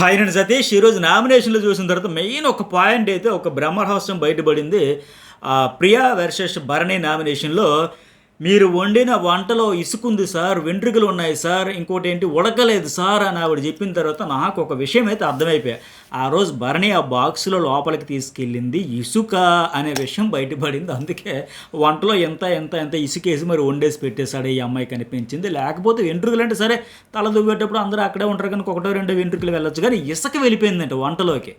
ఆయన సతీష్ ఈరోజు నామినేషన్లు చూసిన తర్వాత మెయిన్ ఒక పాయింట్ అయితే ఒక బ్రహ్మరహస్యం బయటపడింది. ప్రియా వర్సెస్ భరణి నామినేషన్లో మీరు వండిన వంటలో ఇసుకుంది సార్, వెంట్రుకలు ఉన్నాయి సార్, ఇంకోటి ఏంటి ఉడకలేదు సార్ అని ఆవిడ చెప్పిన తర్వాత నాకు ఒక విషయం అయితే అర్థమైపోయా. ఆ రోజు భరణి ఆ బాక్స్లో లోపలికి తీసుకెళ్ళింది ఇసుక అనే విషయం బయటపడింది. అందుకే వంటలో ఎంత ఎంత ఎంత ఇసుకేసి మరి వండేసి పెట్టేశాడు ఈ అమ్మాయి కనిపించింది. లేకపోతే వెంట్రుకలు అంటే సరే తల దువ్వేటప్పుడు అందరూ అక్కడే ఉంటారు కనుక ఒకటో రెండో వెంట్రుకలు వెళ్ళొచ్చు, కానీ ఇసుక వెళ్ళిపోయిందంట వంటలోకి.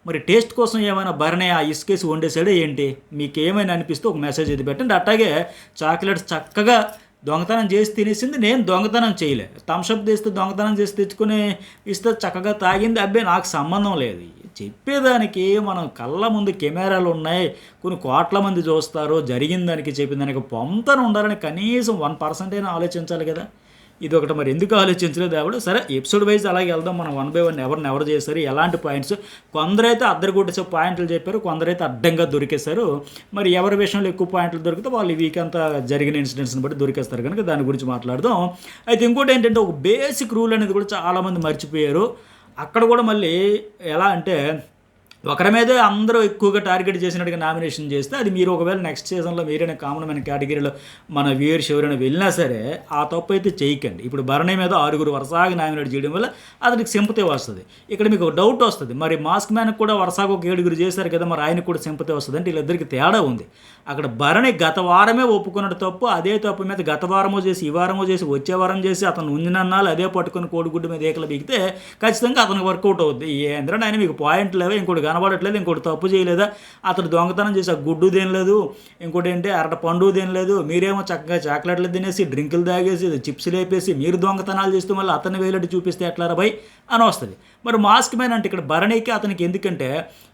మరి టేస్ట్ కోసం ఏమైనా భరణి ఆ ఇసుకేసి వండేసాడో ఏంటి? మీకు ఏమైనా అనిపిస్తే ఒక మెసేజ్ ఇది పెట్టండి. అట్లాగే చాక్లెట్స్ చక్కగా దొంగతనం చేసి తినేసింది, నేను దొంగతనం చేయలే. థమ్స్అప్ తీస్తే దొంగతనం చేసి తెచ్చుకుని ఇస్తే చక్కగా తాగింది, అబ్బాయి నాకు సంబంధం లేదు. చెప్పేదానికి మనం కళ్ళ ముందు కెమెరాలు ఉన్నాయి, కొన్ని కోట్ల మంది చూస్తారు, జరిగిన దానికి చెప్పిన దానికి పొంతన ఉండాలని కనీసం 1% అయినా ఆలోచించాలి కదా. ఇది ఒకటి మరి ఎందుకు ఆలోచించలేదు ఆవిడ. సరే ఎపిసోడ్ వైజ్ అలాగే వెళ్దాం, మనం 1 by 1 ఎవరు చేశారు, ఎలాంటి పాయింట్స్. కొందరైతే అద్దరు పాయింట్లు చెప్పారు, కొందరైతే అడ్డంగా దొరికేశారు. మరి ఎవరి విషయంలో ఎక్కువ పాయింట్లు దొరికితే వాళ్ళు ఈ వీక్ అంతా జరిగిన ఇన్సిడెంట్స్ని బట్టి దొరికేస్తారు కనుక దాని గురించి మాట్లాడదాం. అయితే ఇంకోటి ఏంటంటే ఒక బేసిక్ రూల్ అనేది కూడా చాలామంది మర్చిపోయారు. అక్కడ కూడా మళ్ళీ ఎలా అంటే ఒకరి మీదే అందరూ ఎక్కువగా టార్గెట్ చేసినట్టుగా నామినేషన్ చేస్తే అది మీరు ఒకవేళ నెక్స్ట్ సీజన్లో మీరైనా కామన్ మైన కేటగిరీలో మన వ్యూయర్స్ ఎవరైనా వెళ్ళినా సరే ఆ తప్పు అయితే చేయకండి. ఇప్పుడు భరణి మీద 6 వరుసగా నామినేట్ చేయడం వల్ల అతనికి సింపతి వస్తుంది. ఇక్కడ మీకు ఒక డౌట్ వస్తుంది, మరి మాస్క్ మ్యాన్కి కూడా వరుసగా ఒక 7 చేశారు కదా, మరి ఆయనకు కూడా సింపతి వస్తుంది అంటే వీళ్ళిద్దరికి తేడా ఉంది. అక్కడ భరణి గత వారమే ఒప్పుకున్నట్టు తప్పు, అదే తప్పు మీద గత వారమో చేసి ఈ వారమో చేసి వచ్చే వారం చేసి అతను ఉందినన్నాళ్ళు అదే పట్టుకొని కోడిగుడ్డు మీద ఏకలు బీగితే ఖచ్చితంగా అతనికి వర్కౌట్ అవుద్ది. ఏంద్రంటే ఆయన మీకు పాయింట్ లేవో ఇంకోటి కనబడట్లేదు, ఇంకోటి తప్పు చేయలేదా, అతడు దొంగతనం చేసి ఆ గుడ్డు దేనిలేదు, ఇంకోటి ఏంటి అరట పండు దేనిలేదు, మీరేమో చక్కగా చాక్లెట్లు తినేసి డ్రింకులు తాగేసి చిప్స్ లేపేసి మీరు దొంగతనాలు చేస్తూ మళ్ళీ అతన్ని వేలట్టు చూపిస్తే ఎట్లారా భయ్ అని వస్తుంది. మరి మాస్క్ మ్యాన్ అంటే ఇక్కడ భరణికి అతనికి ఎందుకంటే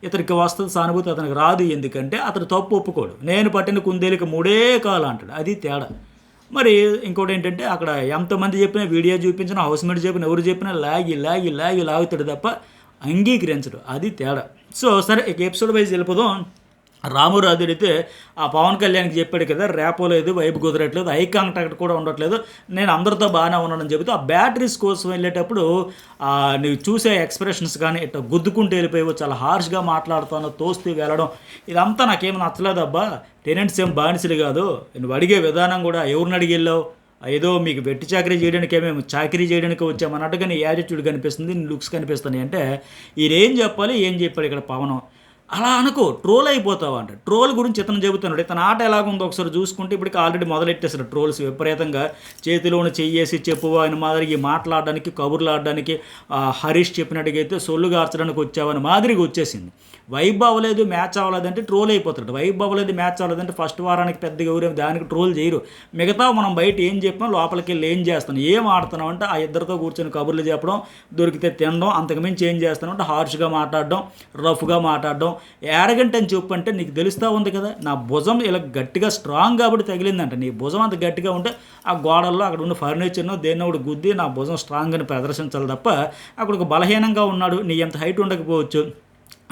ఇతనికి వస్తుంది సానుభూతి, అతనికి రాదు. ఎందుకంటే అతను తప్పు ఒప్పుకోడు. నేను పట్టిన కుందేలికి 3 కాలు అంటాడు, అది తేడా. మరి ఇంకోటి ఏంటంటే అక్కడ ఎంతమంది చెప్పినా వీడియో చూపించినా హౌస్ మేట్ చెప్పినా ఎవరు చెప్పినా లాగుతాడు తప్ప అంగీకరించడు, అది తేడా. సో సరే ఇక ఎపిసోడ్ వైజ్ వెళ్ళిపోదాం. రామురాజుడు అయితే ఆ పవన్ కళ్యాణ్కి చెప్పాడు కదా, రేపో లేదు, వైపు కుదరట్లేదు, ఐ కాంటాక్ట్ కూడా ఉండట్లేదు, నేను అందరితో బాగానే ఉన్నానని చెబుతూ ఆ బ్యాటరీస్ కోసం వెళ్ళేటప్పుడు నువ్వు చూసే ఎక్స్ప్రెషన్స్ కానీ ఇట్లా గుద్దుకుంటూ వెళ్ళిపోయావు, చాలా హార్ష్గా మాట్లాడుతాను, తోస్తూ వెళ్ళడం, ఇదంతా నాకేమీ నచ్చలేదు అబ్బా. టెనెంట్స్ ఏం బానిసలు కాదు, నువ్వు అడిగే విధానం కూడా ఎవరిని అడిగి వెళ్ళావు, ఏదో మీకు వెట్టి చాకరీ చేయడానికి మేము చాకరీ చేయడానికి వచ్చామన్నట్టుగా నీ యాటిట్యూడ్ కనిపిస్తుంది, నీ లుక్స్ కనిపిస్తున్నాయి అంటే ఈయనేం చెప్పాలి, ఏం చెప్పాడు ఇక్కడ పవన్. అలా అనుకో ట్రోల్ అయిపోతావు అంట. ట్రోల్ గురించి ఇతను చెబుతున్నాడు, ఇతను ఆట ఎలాగుందో ఒకసారి చూసుకుంటే ఇప్పటికి ఆల్రెడీ మొదలెట్టేసాడు ట్రోల్స్ విపరీతంగా. చేతిలోని చెయ్యేసి చెప్పు ఆయన మాదిరికి మాట్లాడడానికి, కబుర్లు ఆడడానికి, హరీష్ చెప్పినట్టుగా అయితే సొల్లు గార్చడానికి వచ్చావని మాదిరిగా వచ్చేసింది. వైబ్ అవ్వలేదు, మ్యాచ్ అవ్వలేదంటే ట్రోల్ అయిపోతాడు. వైబ్ అవ్వలేదు, మ్యాచ్ అవ్వలేదంటే ఫస్ట్ వారానికి పెద్దగా ఎవరేమి దానికి ట్రోల్ చేయరు. మిగతా మనం బయట ఏం చెప్పాం లోపలికి వెళ్ళి ఏం చేస్తాం, ఏం ఆడుతున్నాం అంటే ఆ ఇద్దరితో కూర్చొని కబుర్లు చెప్పడం, దొరికితే తినడం, అంతకుమించి ఏం చేస్తాను అంటే హార్ష్గా మాట్లాడడం, రఫ్గా మాట్లాడడం. యారగంట్ అని చెప్పు అంటే నీకు తెలుస్తూ ఉంది కదా, నా భుజం ఇలా గట్టిగా స్ట్రాంగ్ కాబట్టి తగిలిందంట. నీ భుజం అంత గట్టిగా ఉంటే ఆ గోడల్లో అక్కడ ఉన్న ఫర్నిచర్ను దేన్ని ఒకటి గుద్ది నా భుజం స్ట్రాంగ్ అని ప్రదర్శించాలి తప్ప అక్కడ ఒక బలహీనంగా ఉన్నాడు, నీ ఎంత హైట్ ఉండకపోవచ్చు,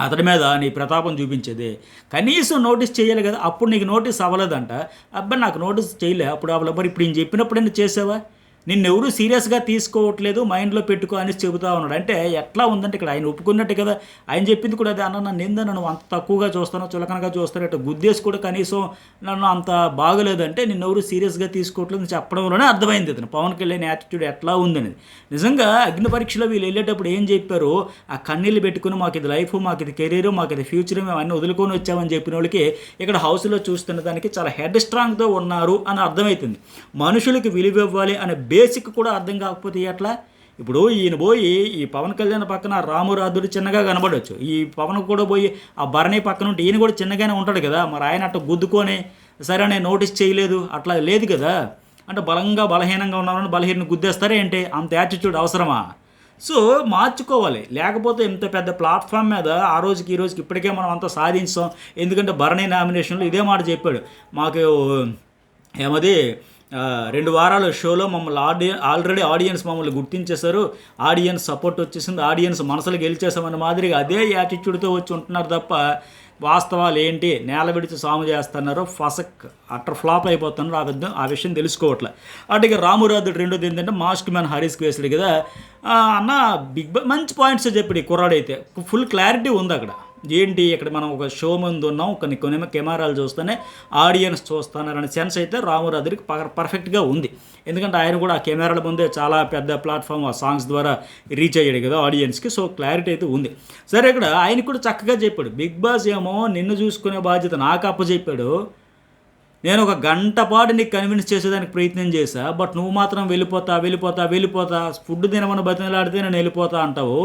అతడి మీద నీ ప్రతాపం చూపించేది కనీసం నోటీస్ చేయాలి కదా. అప్పుడు నీకు నోటీస్ అవ్వలేదంట, అబ్బాయి నాకు నోటీస్ చేయలే అప్పుడు అవ్వలే, మరి ఇప్పుడు నేను చెప్పినప్పుడైనా చేసావా, నిన్నెవరూ సీరియస్గా తీసుకోవట్లేదు, మైండ్లో పెట్టుకో అని చెబుతా ఉన్నాడు. అంటే ఎట్లా ఉందంటే ఇక్కడ ఆయన ఒప్పుకున్నట్టు కదా, ఆయన చెప్పింది కూడా అదే, అన్న నన్ను ఏందా నన్ను అంత తక్కువగా చూస్తానో చులకనగా చూస్తాను, ఇట్లా గుద్దేసి కూడా కనీసం నన్ను అంత బాగలేదంటే నిన్నెవరూ సీరియస్గా తీసుకోవట్లేదు చెప్పడంలోనే అర్థమైంది ఇతను పవన్ కళ్యాణ్ యాటిట్యూడ్ ఎట్లా ఉందనేది. నిజంగా అగ్ని పరీక్షలో వీళ్ళు వెళ్ళేటప్పుడు ఏం చెప్పారు, ఆ కన్నీళ్ళు పెట్టుకుని మాకు ఇది లైఫ్, మాకు ఇది కెరీర్, మాకు ఇది ఫ్యూచర్, మేము అన్నీ వదులుకొని వచ్చామని చెప్పిన వాళ్ళకి ఇక్కడ హౌస్లో చూస్తున్న దానికి చాలా హెడ్ స్ట్రాంగ్తో ఉన్నారు అని అర్థమవుతుంది. మనుషులకి విలువ ఇవ్వాలి అనే బేసిక్ కూడా అర్థం కాకపోతే ఎట్లా. ఇప్పుడు ఈయన పోయి ఈ పవన్ కళ్యాణ్ పక్కన రామురాధుడు చిన్నగా కనబడవచ్చు, ఈ పవన్ కూడా పోయి ఆ భరణి పక్కన ఉంటే ఈయన కూడా చిన్నగానే ఉంటాడు కదా, మరి ఆయన అట్లా గుద్దుకొని సరే నేను నోటీస్ చేయలేదు అట్లా లేదు కదా. అంటే బలహీనంగా ఉన్నామని బలహీన గుద్దేస్తారే ఏంటి, అంత యాటిట్యూడ్ అవసరమా? సో మార్చుకోవాలి, లేకపోతే ఇంత పెద్ద ప్లాట్ఫామ్ మీద ఆ రోజుకి ఈ రోజుకి ఇప్పటికే మనం అంతా సాధించాం. ఎందుకంటే భరణి నామినేషన్లో ఇదే మాట చెప్పాడు, మాకు ఏమది 2 వారాల షోలో మమ్మల్ని ఆల్రెడీ ఆడియన్స్ మమ్మల్ని గుర్తించేశారు, ఆడియన్స్ సపోర్ట్ వచ్చేసింది, ఆడియన్స్ మనసులు గెలిచేసామన్న మాదిరిగా అదే యాటిట్యూడ్తో వచ్చి ఉంటున్నారు తప్ప వాస్తవాలు ఏంటి, నేల విడిచి సాము చేస్తున్నారు, ఫసక్ అట్టర్ ఫ్లాప్ అయిపోతున్నారు, ఆ విషయం తెలుసుకోవట్లే. అటుగా రామురాజు రెండోది ఏంటంటే మాస్క్ మ్యాన్ హరీస్కి వేసాడు కదా అన్న, మంచి పాయింట్స్ చెప్పాడు ఈ కుర్రాడైతే, ఫుల్ క్లారిటీ ఉంది అక్కడ. ఏంటి ఇక్కడ మనం ఒక షో ముందు ఉన్నాం, కొన్ని కెమెరాలు చూస్తేనే ఆడియన్స్ చూస్తున్నారనే సెన్స్ అయితే రామురాజుకి పర్ఫెక్ట్గా ఉంది. ఎందుకంటే ఆయన కూడా ఆ కెమెరాల ముందే చాలా పెద్ద ప్లాట్ఫామ్ ఆ సాంగ్స్ ద్వారా రీచ్ అయ్యాడు కదా ఆడియన్స్కి. సో క్లారిటీ అయితే ఉంది. సరే, ఇక్కడ ఆయన కూడా చక్కగా చెప్పాడు, బిగ్ బాస్ ఏమో నిన్ను చూసుకునే బాధ్యత నాకు అప్పచెప్పాడు, నేను ఒక గంట పాటు నీకు కన్విన్స్ చేసేదానికి ప్రయత్నం చేశా, బట్ నువ్వు మాత్రం వెళ్ళిపోతా ఫుడ్ తినమని బతిమలాడితే నేను వెళ్ళిపోతా అంటావు.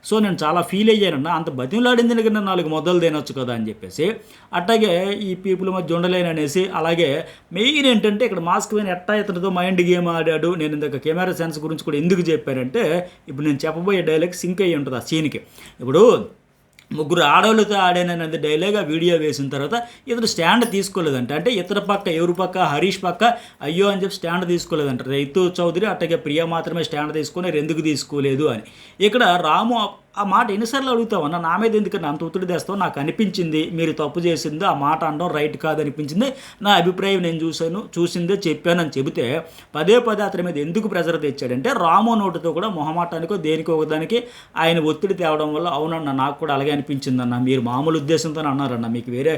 సో నేను చాలా ఫీల్ అయ్యానన్నా, అంత బతిమలాడింది దగ్గర నేను 4 మొదలు తినొచ్చు కదా అని చెప్పేసి. అట్లాగే ఈ పీపుల్ మధ్య ఉండలేను అనేసి. అలాగే మెయిన్ ఏంటంటే ఇక్కడ మాస్క్ పైన ఎట్టా ఇతనితో మైండ్ గేమ్ ఆడాడు. నేను ఇందాక కెమెరా సెన్స్ గురించి కూడా ఎందుకు చెప్పానంటే, ఇప్పుడు నేను చెప్పబోయే డైలాగ్ సింక్ అయ్యి ఉంటుంది ఆ సీన్కి. ఇప్పుడు ముగ్గురు ఆడవాళ్ళతో ఆడాననేది డైలాగ్ ఆ వీడియో వేసిన తర్వాత ఇతడు స్టాండ్ తీసుకోలేదంట. అంటే ఇతర పక్క ఎవరి పక్క, హరీష్ పక్క అయ్యో అని చెప్పి స్టాండ్ తీసుకోలేదంట. రైతు చౌదరి అట్టగే ప్రియా మాత్రమే స్టాండ్ తీసుకొని ఎందుకు తీసుకోలేదు అని. ఇక్కడ రాము ఆ మాట ఎన్నిసార్లు అడుగుతావన్నా, నా మీద ఎందుకని అంత ఒత్తిడి తెస్తావు, నాకు అనిపించింది మీరు తప్పు చేసింది, ఆ మాట అనడం రైట్ కాదనిపించింది, నా అభిప్రాయం నేను చూసిందే చెప్పానని చెబితే పదే అతని మీద ఎందుకు ప్రెజర్ తెచ్చాడంటే, రాము నోటితో కూడా మొహమాటానికో దేనికో ఒకదానికి ఆయన ఒత్తిడి తేవడం వల్ల అవునన్నా నాకు కూడా అలాగే అనిపించిందన్న, మీరు మామూలు ఉద్దేశంతో అన్నారన్న, మీకు వేరే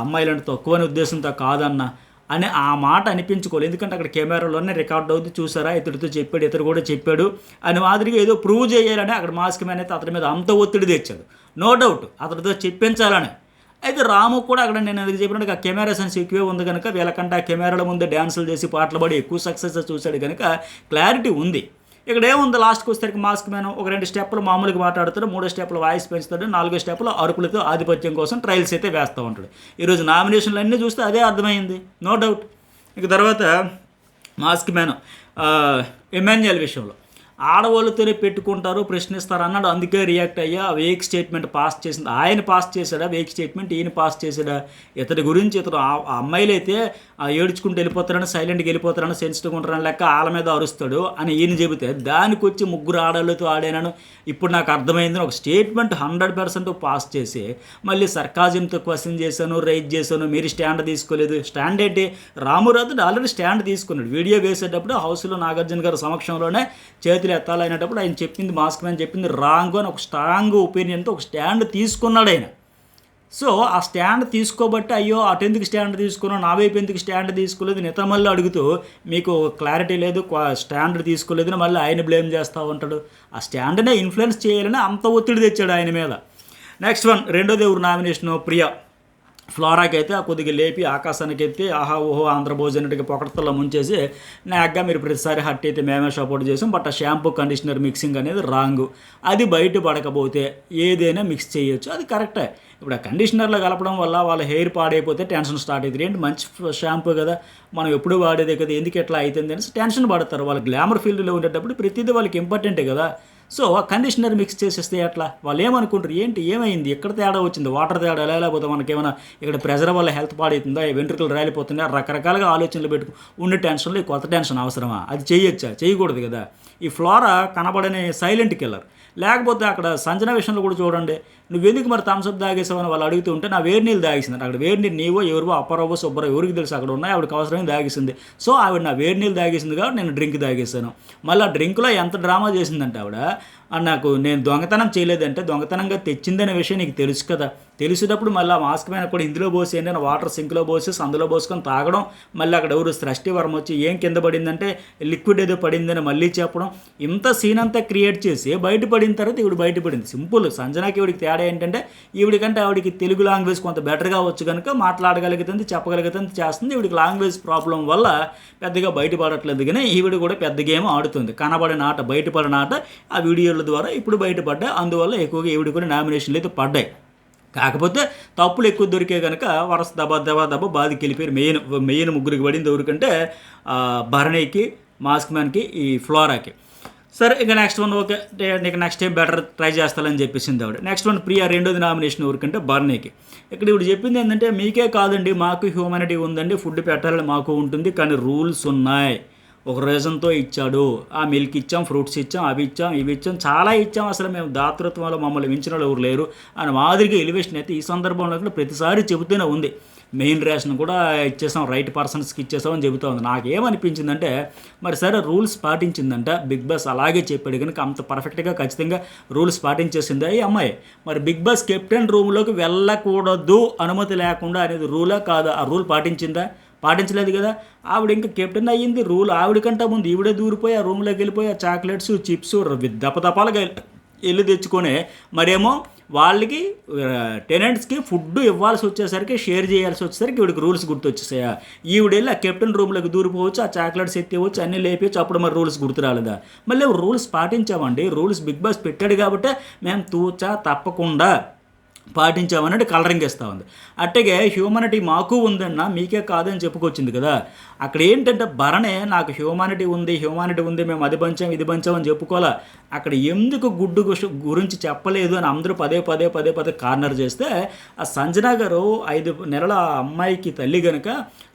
అమ్మాయిలంటే తక్కువని ఉద్దేశంతో కాదన్న అని ఆ మాట అనిపించుకోలేదు. ఎందుకంటే అక్కడ కెమెరాలోనే రికార్డ్ అవుతుంది, చూసారా ఇతడితో చెప్పాడు, ఇతడు కూడా చెప్పాడు అని మాదిరిగా ఏదో ప్రూవ్ చేయాలని అక్కడ మాస్క్ మ్యాన్ అయితే అతని మీద అంత ఒత్తిడి తెచ్చాడు. నో డౌట్ అతడితో చెప్పించాలని. అయితే రాము కూడా అక్కడ నేను అది చెప్పినట్టు ఆ కెమెరా సెన్స్ ఎక్కువే ఉంది కనుక వీళ్ళకంటే ఆ కెమెరాల ముందే డ్యాన్సులు చేసి పాటలు పడి ఎక్కువ సక్సెస్ చూశాడు కనుక క్లారిటీ ఉంది. ఇక్కడ ఏముంది, లాస్ట్కి వచ్చేసరికి మాస్క్ మ్యాన్ ఒక 2 స్టెప్పులు మామూలుగా మాట్లాడుతాడు, 3 స్టెప్పులు వాయిస్ పెంచుతాడు, 4 స్టెప్పులు అరుపులతో ఆధిపత్యం కోసం ట్రయల్స్ అయితే వేస్తూ ఉంటాడు. ఈరోజు నామినేషన్లు అన్నీ చూస్తే అదే అర్థమైంది, నో డౌట్. ఇక తర్వాత మాస్క్ మ్యాన్ ఎమాన్యుయల్ విషయంలో ఆడవాళ్ళతోనే పెట్టుకుంటారు, ప్రశ్నిస్తారు అన్నాడు, అందుకే రియాక్ట్ అయ్యా. వేక్ స్టేట్మెంట్ పాస్ చేసింది ఆయన, పాస్ చేశాడా వేక్ స్టేట్మెంట్, ఈయన పాస్ చేశాడా? ఇతడి గురించి ఇతడు ఆ అమ్మాయిలు అయితే ఏడ్చుకుంటూ వెళ్ళిపోతారని, సైలెంట్గా వెళ్ళిపోతారని, సెన్సిటివ్గా ఉంటారని లెక్క వాళ్ళ మీద అరుస్తాడు అని ఈయన చెబితే, దానికి వచ్చి ముగ్గురు ఆడవాళ్ళతో ఆడాను ఇప్పుడు నాకు అర్థమైందని ఒక స్టేట్మెంట్ 100% పాస్ చేసి మళ్ళీ సర్కాజంతో క్వశ్చన్ చేశాను, రైజ్ చేశాను, మీరు స్టాండ్ తీసుకోలేదు. స్టాండ్ ఏంటి, రామురాజు ఆల్రెడీ స్టాండ్ తీసుకున్నాడు. వీడియో వేసేటప్పుడు హౌస్లో నాగార్జున గారి సమక్షంలోనే చేతులు ఎత్తాలనేటప్పుడు ఆయన చెప్పింది, మాస్క్ మ్యాన్ చెప్పింది రాంగ్ అని ఒక స్ట్రాంగ్ ఒపీనియన్తో ఒక స్టాండ్ తీసుకున్నాడు ఆయన. సో ఆ స్టాండ్ తీసుకోబట్టి అయ్యో అటెందుకు స్టాండ్ తీసుకున్నావు, నా వైపు ఎందుకు స్టాండ్ తీసుకోలేదు నిత మళ్ళీ అడుగుతూ మీకు క్లారిటీ లేదు, స్టాండ్ తీసుకోలేదని మళ్ళీ ఆయన బ్లేమ్ చేస్తూ ఉంటాడు. ఆ స్టాండ్నే ఇన్ఫ్లుయెన్స్ చేయాలని అంత ఒత్తిడి తెచ్చాడు ఆయన మీద. నెక్స్ట్ వన్, రెండోది ఎవరు నామినేషను, ప్రియా. ఫ్లోరాకి అయితే ఆ కొద్దిగా లేపి ఆకాశానికి ఎత్తి ఆహా ఓహో ఆంధ్రభోజ్ అన్నట్టుగా పొకటతల్లో ముంచేసి నాగ్గా మీరు ప్రతిసారి హట్ అయితే మేమే సపోర్ట్ చేసాం, బట్ ఆ షాంపూ కండిషనర్ మిక్సింగ్ అనేది రాంగ్, అది బయట పడకపోతే ఏదైనా మిక్స్ చేయొచ్చు, అది కరెక్టే. ఇప్పుడు ఆ కండిషనర్లో కలపడం వల్ల వాళ్ళ హెయిర్ పాడైపోతే టెన్షన్ స్టార్ట్ అవుతుంది. ఏంటి మంచి షాంపూ కదా, మనం ఎప్పుడు వాడేదే కదా, ఎందుకు ఎట్లా అవుతుంది అని టెన్షన్ పడతారు. వాళ్ళు గ్లామర్ ఫీల్డ్లో ఉండేటప్పుడు ప్రతిదీ వాళ్ళకి ఇంపార్టెంటే కదా. సో ఆ కండిషనర్ మిక్స్ చేసేస్తే అట్లా వాళ్ళు ఏమనుకుంటారు, ఏంటి ఏమైంది, ఎక్కడ తేడా వచ్చింది, వాటర్ తేడా లేకపోతే మనకేమైనా ఇక్కడ ప్రెజర్ వల్ల హెల్త్ పాడవుతుందా, వెంట్రుకలు రాలిపోతుందా, రకరకాలుగా ఆలోచనలు పెట్టుకు ఉండే టెన్షన్లో ఈ కొత్త టెన్షన్ అవసరమా, అది చేయొచ్చా, చేయకూడదు కదా. ఈ ఫ్లోరా కనబడని సైలెంట్ కిల్లర్. లేకపోతే అక్కడ సంజన విషయంలో కూడా చూడండి, నువ్వెందుకు మరి థమ్స్అప్ తాగేసావని వాళ్ళు అడుగుతూ ఉంటే నా వేడి నీళ్ళు తాగేసింది. అక్కడ వేడి నీళ్ళు నీవో ఎవరివో అప్పారావో సుబ్బరో ఎవరికి తెలుసు అక్కడ ఉన్నాయి, ఆవిడకి అవసరమైన తాగేసింది. సో ఆవిడ నా వేడి నీళ్ళు తాగేసింది కాబట్టి నేను డ్రింక్ తాగేసాను. మళ్ళీ ఆ డ్రింక్లో ఎంత డ్రామా చేసిందంటే ఆవిడ, నాకు నేను దొంగతనం చేయలేదంటే దొంగతనంగా తెచ్చిందనే విషయం నీకు తెలుసు కదా, తెలిసేటప్పుడు మళ్ళీ ఆ మాస్క్ మీద కూడా ఇందులో పోసేయండి అని వాటర్ సింక్లో పోసేసి అందులో పోసుకొని తాగడం, మళ్ళీ అక్కడ ఎవరు సృష్టి వర్మ వచ్చి ఏం కింద పడిందంటే లిక్విడ్ ఏదో పడిందని మళ్ళీ చెప్పడం, ఇంత సీన్ అంతా క్రియేట్ చేసి బయటపడిన తర్వాత ఈవిడ బయటపడింది. సింపుల్. సంజనాకి ఈవిడికి తేడా ఏంటంటే ఈవిడికంటే ఆవిడికి తెలుగు లాంగ్వేజ్ కొంత బెటర్గా వచ్చు కనుక మాట్లాడగలుగుతుంది, చెప్పగలుగుతుంది, చేస్తుంది. ఈవిడికి లాంగ్వేజ్ ప్రాబ్లం వల్ల పెద్దగా బయటపడట్లేదు, కానీ ఈవిడ కూడా పెద్ద గేమ్ ఆడుతుంది. కనబడిన ఆట, బయటపడిన ఆట ఆ వీడియోల ద్వారా ఇప్పుడు బయటపడ్డాయి. అందువల్ల ఎక్కువగా ఈవిడ కూడా నామినేషన్లు అయితే పడ్డాయి. కాకపోతే తప్పులు ఎక్కువ దొరికే కనుక వరస దబా బాధికి వెళ్ళిపోయారు. మెయిన్ ముగ్గురికి పడింది ఎవరికంటే భరణికి, మాస్క్ మ్యాన్కి, ఈ ఫ్లోరాకి. సరే ఇక నెక్స్ట్ వన్ ఓకే, నీకు నెక్స్ట్ టైం బెటర్ ట్రై చేస్తానని చెప్పేసింది ఆవిడ. Next one Priya. రెండోది నామినేషన్ ఎవరికంటే భరణికి. ఇక్కడ ఇప్పుడు చెప్పింది ఏంటంటే, మీకే కాదండి మాకు హ్యూమానిటీ ఉందండి, ఫుడ్ పెట్టాలని మాకు ఉంటుంది, కానీ రూల్స్ ఉన్నాయి. ఒక రీజన్తో ఇచ్చాడు. ఆ మిల్క్ ఇచ్చాం, ఫ్రూట్స్ ఇచ్చాం, అవి ఇచ్చాం, ఇవి ఇచ్చాం, చాలా ఇచ్చాం, అసలు మేము దాతృత్వంలో మమ్మల్ని మించిన వాళ్ళు ఎవరు లేరు అని మాదిరిగా ఎలివేషన్ అయితే ఈ సందర్భంలో కూడా ప్రతిసారి చెబుతూనే ఉంది. మెయిన్ రేషన్ కూడా ఇచ్చేసాం, రైట్ పర్సన్స్కి ఇచ్చేసాం అని చెబుతూ ఉంది. నాకేమనిపించిందంటే మరి సరే రూల్స్ పాటించిందంట బిగ్ బాస్, అలాగే చెప్పాడు కనుక అంత పర్ఫెక్ట్గా ఖచ్చితంగా రూల్స్ పాటించేసిందా ఈ అమ్మాయి. మరి బిగ్ బాస్ కెప్టెన్ రూమ్లోకి వెళ్ళకూడదు అనుమతి లేకుండా అనేది రూలా కాదా? ఆ రూల్ పాటించిందా? పాటించలేదు కదా. ఆవిడ ఇంకా కెప్టెన్ అయ్యింది, రూల్ ఆవిడకంటే ముందు ఈవిడే దూరిపోయి ఆ రూమ్లోకి వెళ్ళిపోయి ఆ చాక్లెట్స్, చిప్స్ దపదపాలుగా వెళ్ళి తెచ్చుకొని మరేమో వాళ్ళకి టెనెంట్స్కి ఫుడ్ ఇవ్వాల్సి వచ్చేసరికి, షేర్ చేయాల్సి వచ్చేసరికి ఈవిడికి రూల్స్ గుర్తొచ్చేసాయా? ఈవిడెళ్ళి ఆ కెప్టెన్ రూమ్లోకి దూరిపోవచ్చు, ఆ చాక్లెట్స్ ఎత్తివచ్చు, అన్నీ లేపవచ్చు, అప్పుడు మరి రూల్స్ గుర్తు రాలేదా? మళ్ళీ రూల్స్ పాటించామండి, రూల్స్ బిగ్ బాస్ పెట్టాడు కాబట్టి మేము తూచా తప్పకుండా పాటించామన్నట్టు కలరింగ్ ఇస్తూ ఉంది. అట్టగే హ్యూమానిటీ మాకు ఉందన్న, మీకే కాదని చెప్పుకొచ్చింది కదా. అక్కడ ఏంటంటే భరణే నాకు హ్యూమానిటీ ఉంది, మేము అది పంచాం ఇది పంచాం అని చెప్పుకోవాలా. అక్కడ ఎందుకు గుడ్డు గురించి చెప్పలేదు అని అందరూ పదే కార్నర్ చేస్తే, ఆ సంజన గారు 5 నెలల అమ్మాయికి తల్లి కనుక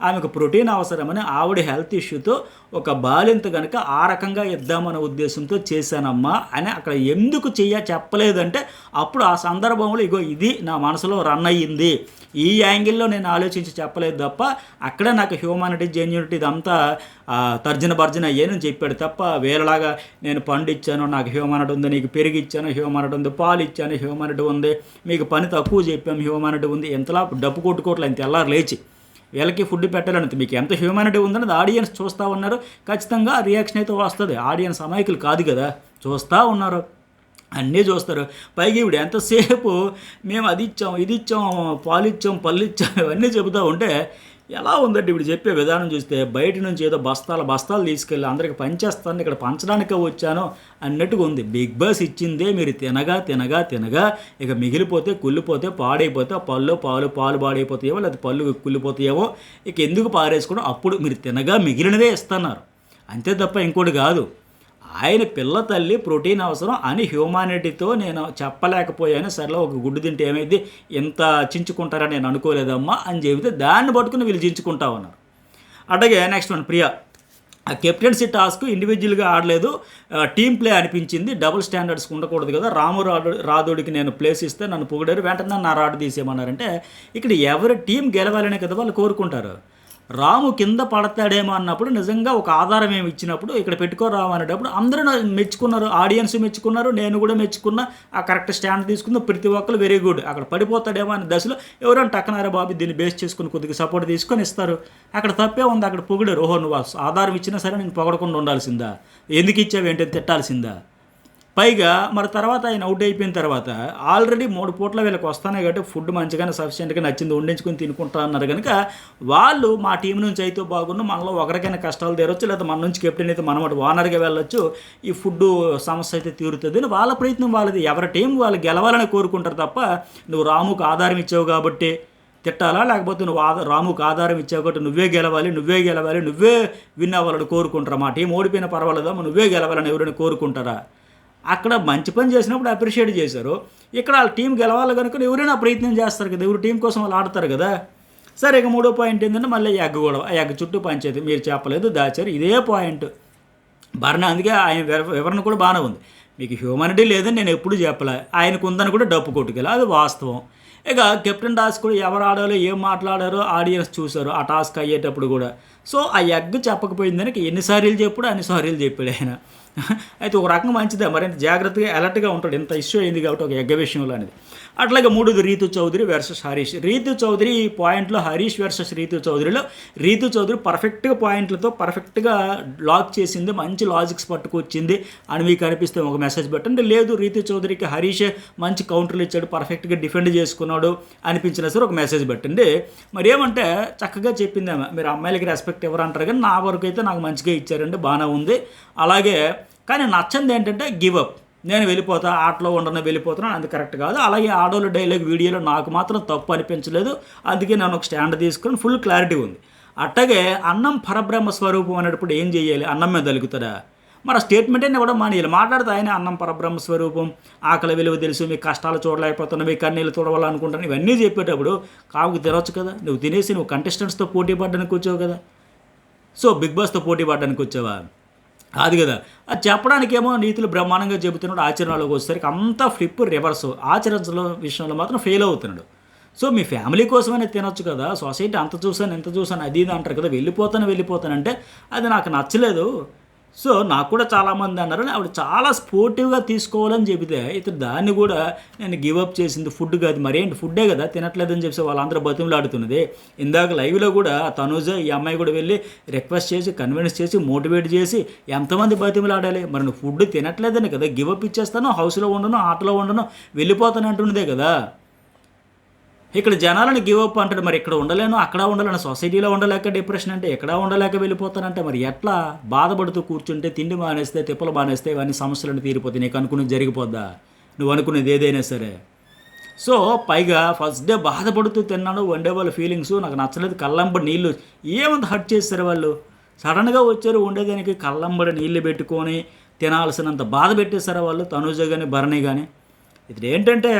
ఆమెకు ప్రోటీన్ అవసరమని ఆవిడ హెల్త్ ఇష్యూతో ఒక బాలింత కనుక ఆ రకంగా ఇద్దామనే ఉద్దేశంతో చేశానమ్మా అని అక్కడ ఎందుకు చెప్పలేదంటే, అప్పుడు ఆ సందర్భంలో ఇగో ఇది నా మనసులో రన్ అయ్యింది, ఈ యాంగిల్లో నేను ఆలోచించి చెప్పలేదు తప్ప అక్కడ నాకు హ్యూమానిటీ జెన్యూనిటీ ఇదంతా తర్జన భర్జన అయ్యేనని చెప్పాడు తప్ప వేరేలాగా నేను పండు ఇచ్చాను, నాకు హ్యూమానిటీ ఉంది, నీకు పెరుగు ఇచ్చాను హ్యూమానిటీ ఉంది, పాలు ఇచ్చాను హ్యూమానిటీ ఉంది, మీకు పని తక్కువ చెప్పాము హ్యూమానిటీ ఉంది, ఎంతలా డబ్బు కొట్టుకోవట్లేదు ఇంత ఎల్లారు లేచి వీళ్ళకి ఫుడ్ పెట్టాలని మీకు ఎంత హ్యూమానిటీ ఉందన్నది ఆడియన్స్ చూస్తూ ఉన్నారు. ఖచ్చితంగా రియాక్షన్ అయితే వస్తుంది. ఆడియన్స్ అమాయకులు కాదు కదా, చూస్తూ ఉన్నారు, అన్నీ చూస్తారు. పైగా ఇప్పుడు ఎంతసేపు మేము అది ఇచ్చాం ఇది ఇచ్చాం, పాలు ఇచ్చాం పళ్ళు ఇచ్చాం ఇవన్నీ చెబుతూ ఉంటే ఎలా ఉందంటే ఇప్పుడు చెప్పే విధానం చూస్తే బయట నుంచి ఏదో బస్తాలు తీసుకెళ్ళి అందరికి పంచేస్తాను, ఇక్కడ పంచడానికే వచ్చాను అన్నట్టుగా ఉంది. బిగ్ బాస్ ఇచ్చిందే మీరు తినగా ఇక మిగిలిపోతే కుళ్ళిపోతే పాడైపోతే పాలు పాడైపోతాయేమో, లేదా పళ్ళు కుళ్ళిపోతాయేమో, ఇక ఎందుకు పారేసుకోవడం, అప్పుడు మీరు తినగా మిగిలినదే ఇస్తున్నారు అంతే తప్ప ఇంకోటి కాదు. ఆయన పిల్ల తల్లి ప్రోటీన్ అవసరం అని హ్యూమానిటీతో నేను చెప్పలేకపోయాను, సరేలో ఒక గుడ్డు తింటే ఏమైంది, ఎంత చించుకుంటారని నేను అనుకోలేదమ్మా అని చెబితే దాన్ని పట్టుకుని వీళ్ళు చించుకుంటా ఉన్నారు. అట్లాగే నెక్స్ట్ వన్ ప్రియా, ఆ కెప్టెన్సీ టాస్క్ ఇండివిజువల్గా ఆడలేదు, టీమ్ ప్లే అనిపించింది, డబుల్ స్టాండర్డ్స్ ఉండకూడదు కదా, రాధోడికి నేను ప్లేస్ ఇస్తే నన్ను పొగిడారు, వెంటనే నా రాడు తీసేయమన్నారంటే ఇక్కడ ఎవరి టీం గెలవాలనే కదా వాళ్ళు కోరుకుంటారు. రాము కింద పడతాడేమో అన్నప్పుడు నిజంగా ఒక ఆధారం ఏమి ఇచ్చినప్పుడు ఇక్కడ పెట్టుకో రాము అనేటప్పుడు అందరూ మెచ్చుకున్నారు, ఆడియన్స్ మెచ్చుకున్నారు, నేను కూడా మెచ్చుకున్నా, ఆ కరెక్ట్ స్టాండ్ తీసుకున్న ప్రతి ఒక్కరు వెరీ గుడ్. అక్కడ పడిపోతాడేమో అనే దశలో ఎవరైనా టక్కనారా బాబు దీన్ని బేస్ చేసుకుని కొద్దిగా సపోర్ట్ తీసుకొని ఇస్తారు. అక్కడ తప్పే ఉంది, అక్కడ పొగిడారు, ఓహో నువ్వు ఆధారం ఇచ్చినా సరే నేను పొగడకుండా ఉండాల్సిందా, ఎందుకు ఇచ్చావు ఏంటంటే తిట్టాల్సిందా. పైగా మరి తర్వాత ఆయన అవుట్ అయిపోయిన తర్వాత ఆల్రెడీ 3 పూట్ల వీళ్ళకి వస్తానే కాబట్టి ఫుడ్ మంచిగానే సఫిషియెంట్గా నచ్చింది వండించుకొని తినుకుంటా అన్నారు కనుక వాళ్ళు మా టీం నుంచి అయితే బాగుండు, మనలో ఒకరికైనా కష్టాలు తీరవచ్చు, లేదా మన నుంచి కెప్టెన్ అయితే మనం అటు ఓనర్గా వెళ్ళొచ్చు, ఈ ఫుడ్ సమస్య అయితే తీరుతుంది అని వాళ్ళ ప్రయత్నం వాళ్ళది. ఎవరి టీం వాళ్ళు గెలవాలని కోరుకుంటారు తప్ప నువ్వు రాముకు ఆధారం ఇచ్చావు కాబట్టి తిట్టాలా, లేకపోతే నువ్వు రాముకు ఆధారం ఇచ్చావు కాబట్టి నువ్వే గెలవాలి నువ్వే విన్ అవ్వాలని కోరుకుంటారా? మా టీం ఓడిపోయిన పర్వాలేదమ్మా నువ్వే గెలవాలని ఎవరైనా కోరుకుంటారా? అక్కడ మంచి పని చేసినప్పుడు అప్రిషియేట్ చేశారు, ఇక్కడ వాళ్ళ టీం గెలవాలి కనుక ఎవరైనా ప్రయత్నం చేస్తారు కదా, ఎవరి టీం కోసం వాళ్ళు ఆడతారు కదా. సరే ఇక 3వ పాయింట్ ఏంటంటే మళ్ళీ ఎగ్ కూడా, ఆ ఎగ్ చుట్టూ పంచాయతీ, మీరు చెప్పలేదు దాచారు, ఇదే పాయింట్ భరణ. అందుకే ఆయన వివరణ కూడా బాగానే ఉంది, మీకు హ్యూమానిటీ లేదని నేను ఎప్పుడు చెప్పలే, ఆయనకు ఉందని కూడా డప్పు కొట్టుకెళ్ళి అది వాస్తవం. ఇక కెప్టెన్ టాస్క్ కూడా ఎవరు ఆడాలో ఏం మాట్లాడారో ఆడియన్స్ చూశారు ఆ టాస్క్ అయ్యేటప్పుడు కూడా. సో ఆ ఎగ్ చెప్పకపోయిందని ఎన్నిసార్లు చెప్పుడు అన్నిసార్లు చెప్పాడు ఆయన. అయితే ఒక రకంగా మంచిదే, మరింత జాగ్రత్తగా అలర్ట్గా ఉంటాడు, ఇంత ఇష్యూ అయింది కాబట్టి ఒక ఎగ్గ విషయంలో అనేది. అట్లాగే 3ది రీతు చౌదరి వర్సెస్ హరీష్. రీతు చౌదరి ఈ పాయింట్లో హరీష్ వర్సెస్ రీతు చౌదరిలో రీతు చౌదరి పర్ఫెక్ట్గా పాయింట్లతో పర్ఫెక్ట్గా లాక్ చేసింది, మంచి లాజిక్స్ పట్టుకొచ్చింది అని మీకు అనిపిస్తే ఒక మెసేజ్ పెట్టండి. లేదు రీతు చౌదరికి హరీష్ మంచి కౌంటర్లు ఇచ్చాడు, పర్ఫెక్ట్గా డిఫెండ్ చేసుకున్నాడు అనిపించినా సరే ఒక మెసేజ్ పెట్టండి. మరి ఏమంటే చక్కగా చెప్పింది ఆమె, మీరు అమ్మాయిలకి రెస్పెక్ట్ ఎవరు అంటారు కానీ నా వరకు అయితే నాకు మంచిగా ఇచ్చారండి, బాగానే ఉంది. అలాగే కానీ నచ్చంది ఏంటంటే గివ్ అప్, నేను వెళ్ళిపోతా ఆటలో ఉండను వెళ్ళిపోతున్నాను, అది కరెక్ట్ కాదు. అలాగే ఆడోళ్ళ డైలాగ్ వీడియోలో నాకు మాత్రం తప్పు అనిపించలేదు, అందుకే నేను ఒక స్టాండ్ తీసుకుని ఫుల్ క్లారిటీ ఉంది. అట్టగే అన్నం పరబ్రహ్మ స్వరూపం అనేటప్పుడు ఏం చేయాలి, అన్నం మీద తలుగుతారా? మరి ఆ స్టేట్మెంట్ అయినా కూడా మానేయాలి. మాట్లాడితే ఆయన అన్నం పరబ్రహ్మ స్వరూపం, ఆకలి విలువ తెలుసు, మీ కష్టాలు చూడలేకపోతున్నావు, మీ కన్నీళ్ళు చూడవాలనుకుంటాను, ఇవన్నీ చెప్పేటప్పుడు కావుకు తినొచ్చు కదా, నువ్వు తినేసి నువ్వు కంటెస్టెంట్స్తో పోటీ పడ్డానికి వచ్చావు కదా. సో బిగ్ బాస్తో పోటీ పడడానికి వచ్చావా? అది కదా. అది చెప్పడానికేమో నీతులు బ్రహ్మాండంగా చెబుతున్నాడు, ఆచరణలోకి వచ్చేసరికి అంతా ఫ్లిప్ రివర్స్. ఆచరించడం విషయంలో మాత్రం ఫెయిల్ అవుతున్నాడు. సో మీ ఫ్యామిలీ కోసమైనా తినొచ్చు కదా, సొసైటీ అంత చూసాను ఇంత చూసాను అది ఇది అంటారు కదా, వెళ్ళిపోతానంటే అది నాకు నచ్చలేదు. సో నాకు కూడా చాలామంది అన్నారు, ఆవిడ చాలా స్పోర్టివ్గా తీసుకోవాలని చెబితే ఇతను దాన్ని కూడా నేను గివ్ అప్ చేసింది ఫుడ్ కాదు, మరేంటి ఫుడ్డే కదా తినట్లేదని చెప్పి వాళ్ళందరూ బతిమలాడుతున్నది. ఇందాక లైవ్లో కూడా తనుజ ఈ అమ్మాయి కూడా వెళ్ళి రిక్వెస్ట్ చేసి కన్విన్స్ చేసి మోటివేట్ చేసి ఎంతమంది బతిమలాడాలి. మరి నువ్వు ఫుడ్ తినట్లేదని కదా గివ్ అప్ ఇచ్చేస్తాను, హౌస్లో ఉండను, ఆటలో ఉండను, వెళ్ళిపోతాను అంటున్నదే కదా. ఇక్కడ జనాలను గివ్ అప్ అంటాడు, మరి ఇక్కడ ఉండలేను అక్కడ ఉండలేను, సొసైటీలో ఉండలేక డిప్రెషన్ అంటే ఎక్కడ ఉండలేక వెళ్ళిపోతానంటే మరి ఎట్లా? బాధపడుతూ కూర్చుంటే తిండి మానేస్తే తిప్పలు మానేస్తే ఇవన్నీ సమస్యలను తీరిపోతాయి, నీకు అనుకున్నది జరిగిపోద్దా, నువ్వు అనుకునేది ఏదైనా సరే. సో పైగా ఫస్ట్ డే బాధపడుతూ తిన్నాను, వండే వాళ్ళ ఫీలింగ్స్ నాకు నచ్చలేదు, కళ్ళంబడి నీళ్ళు ఏమంత హర్ట్ చేస్తారు వాళ్ళు. సడన్గా వచ్చారు వండేదానికి కళ్ళంబడి నీళ్ళు పెట్టుకొని తినాల్సినంత బాధ పెట్టేశారు వాళ్ళు, తనుజ కానీ భరణి కానీ. ఇది ఏంటంటే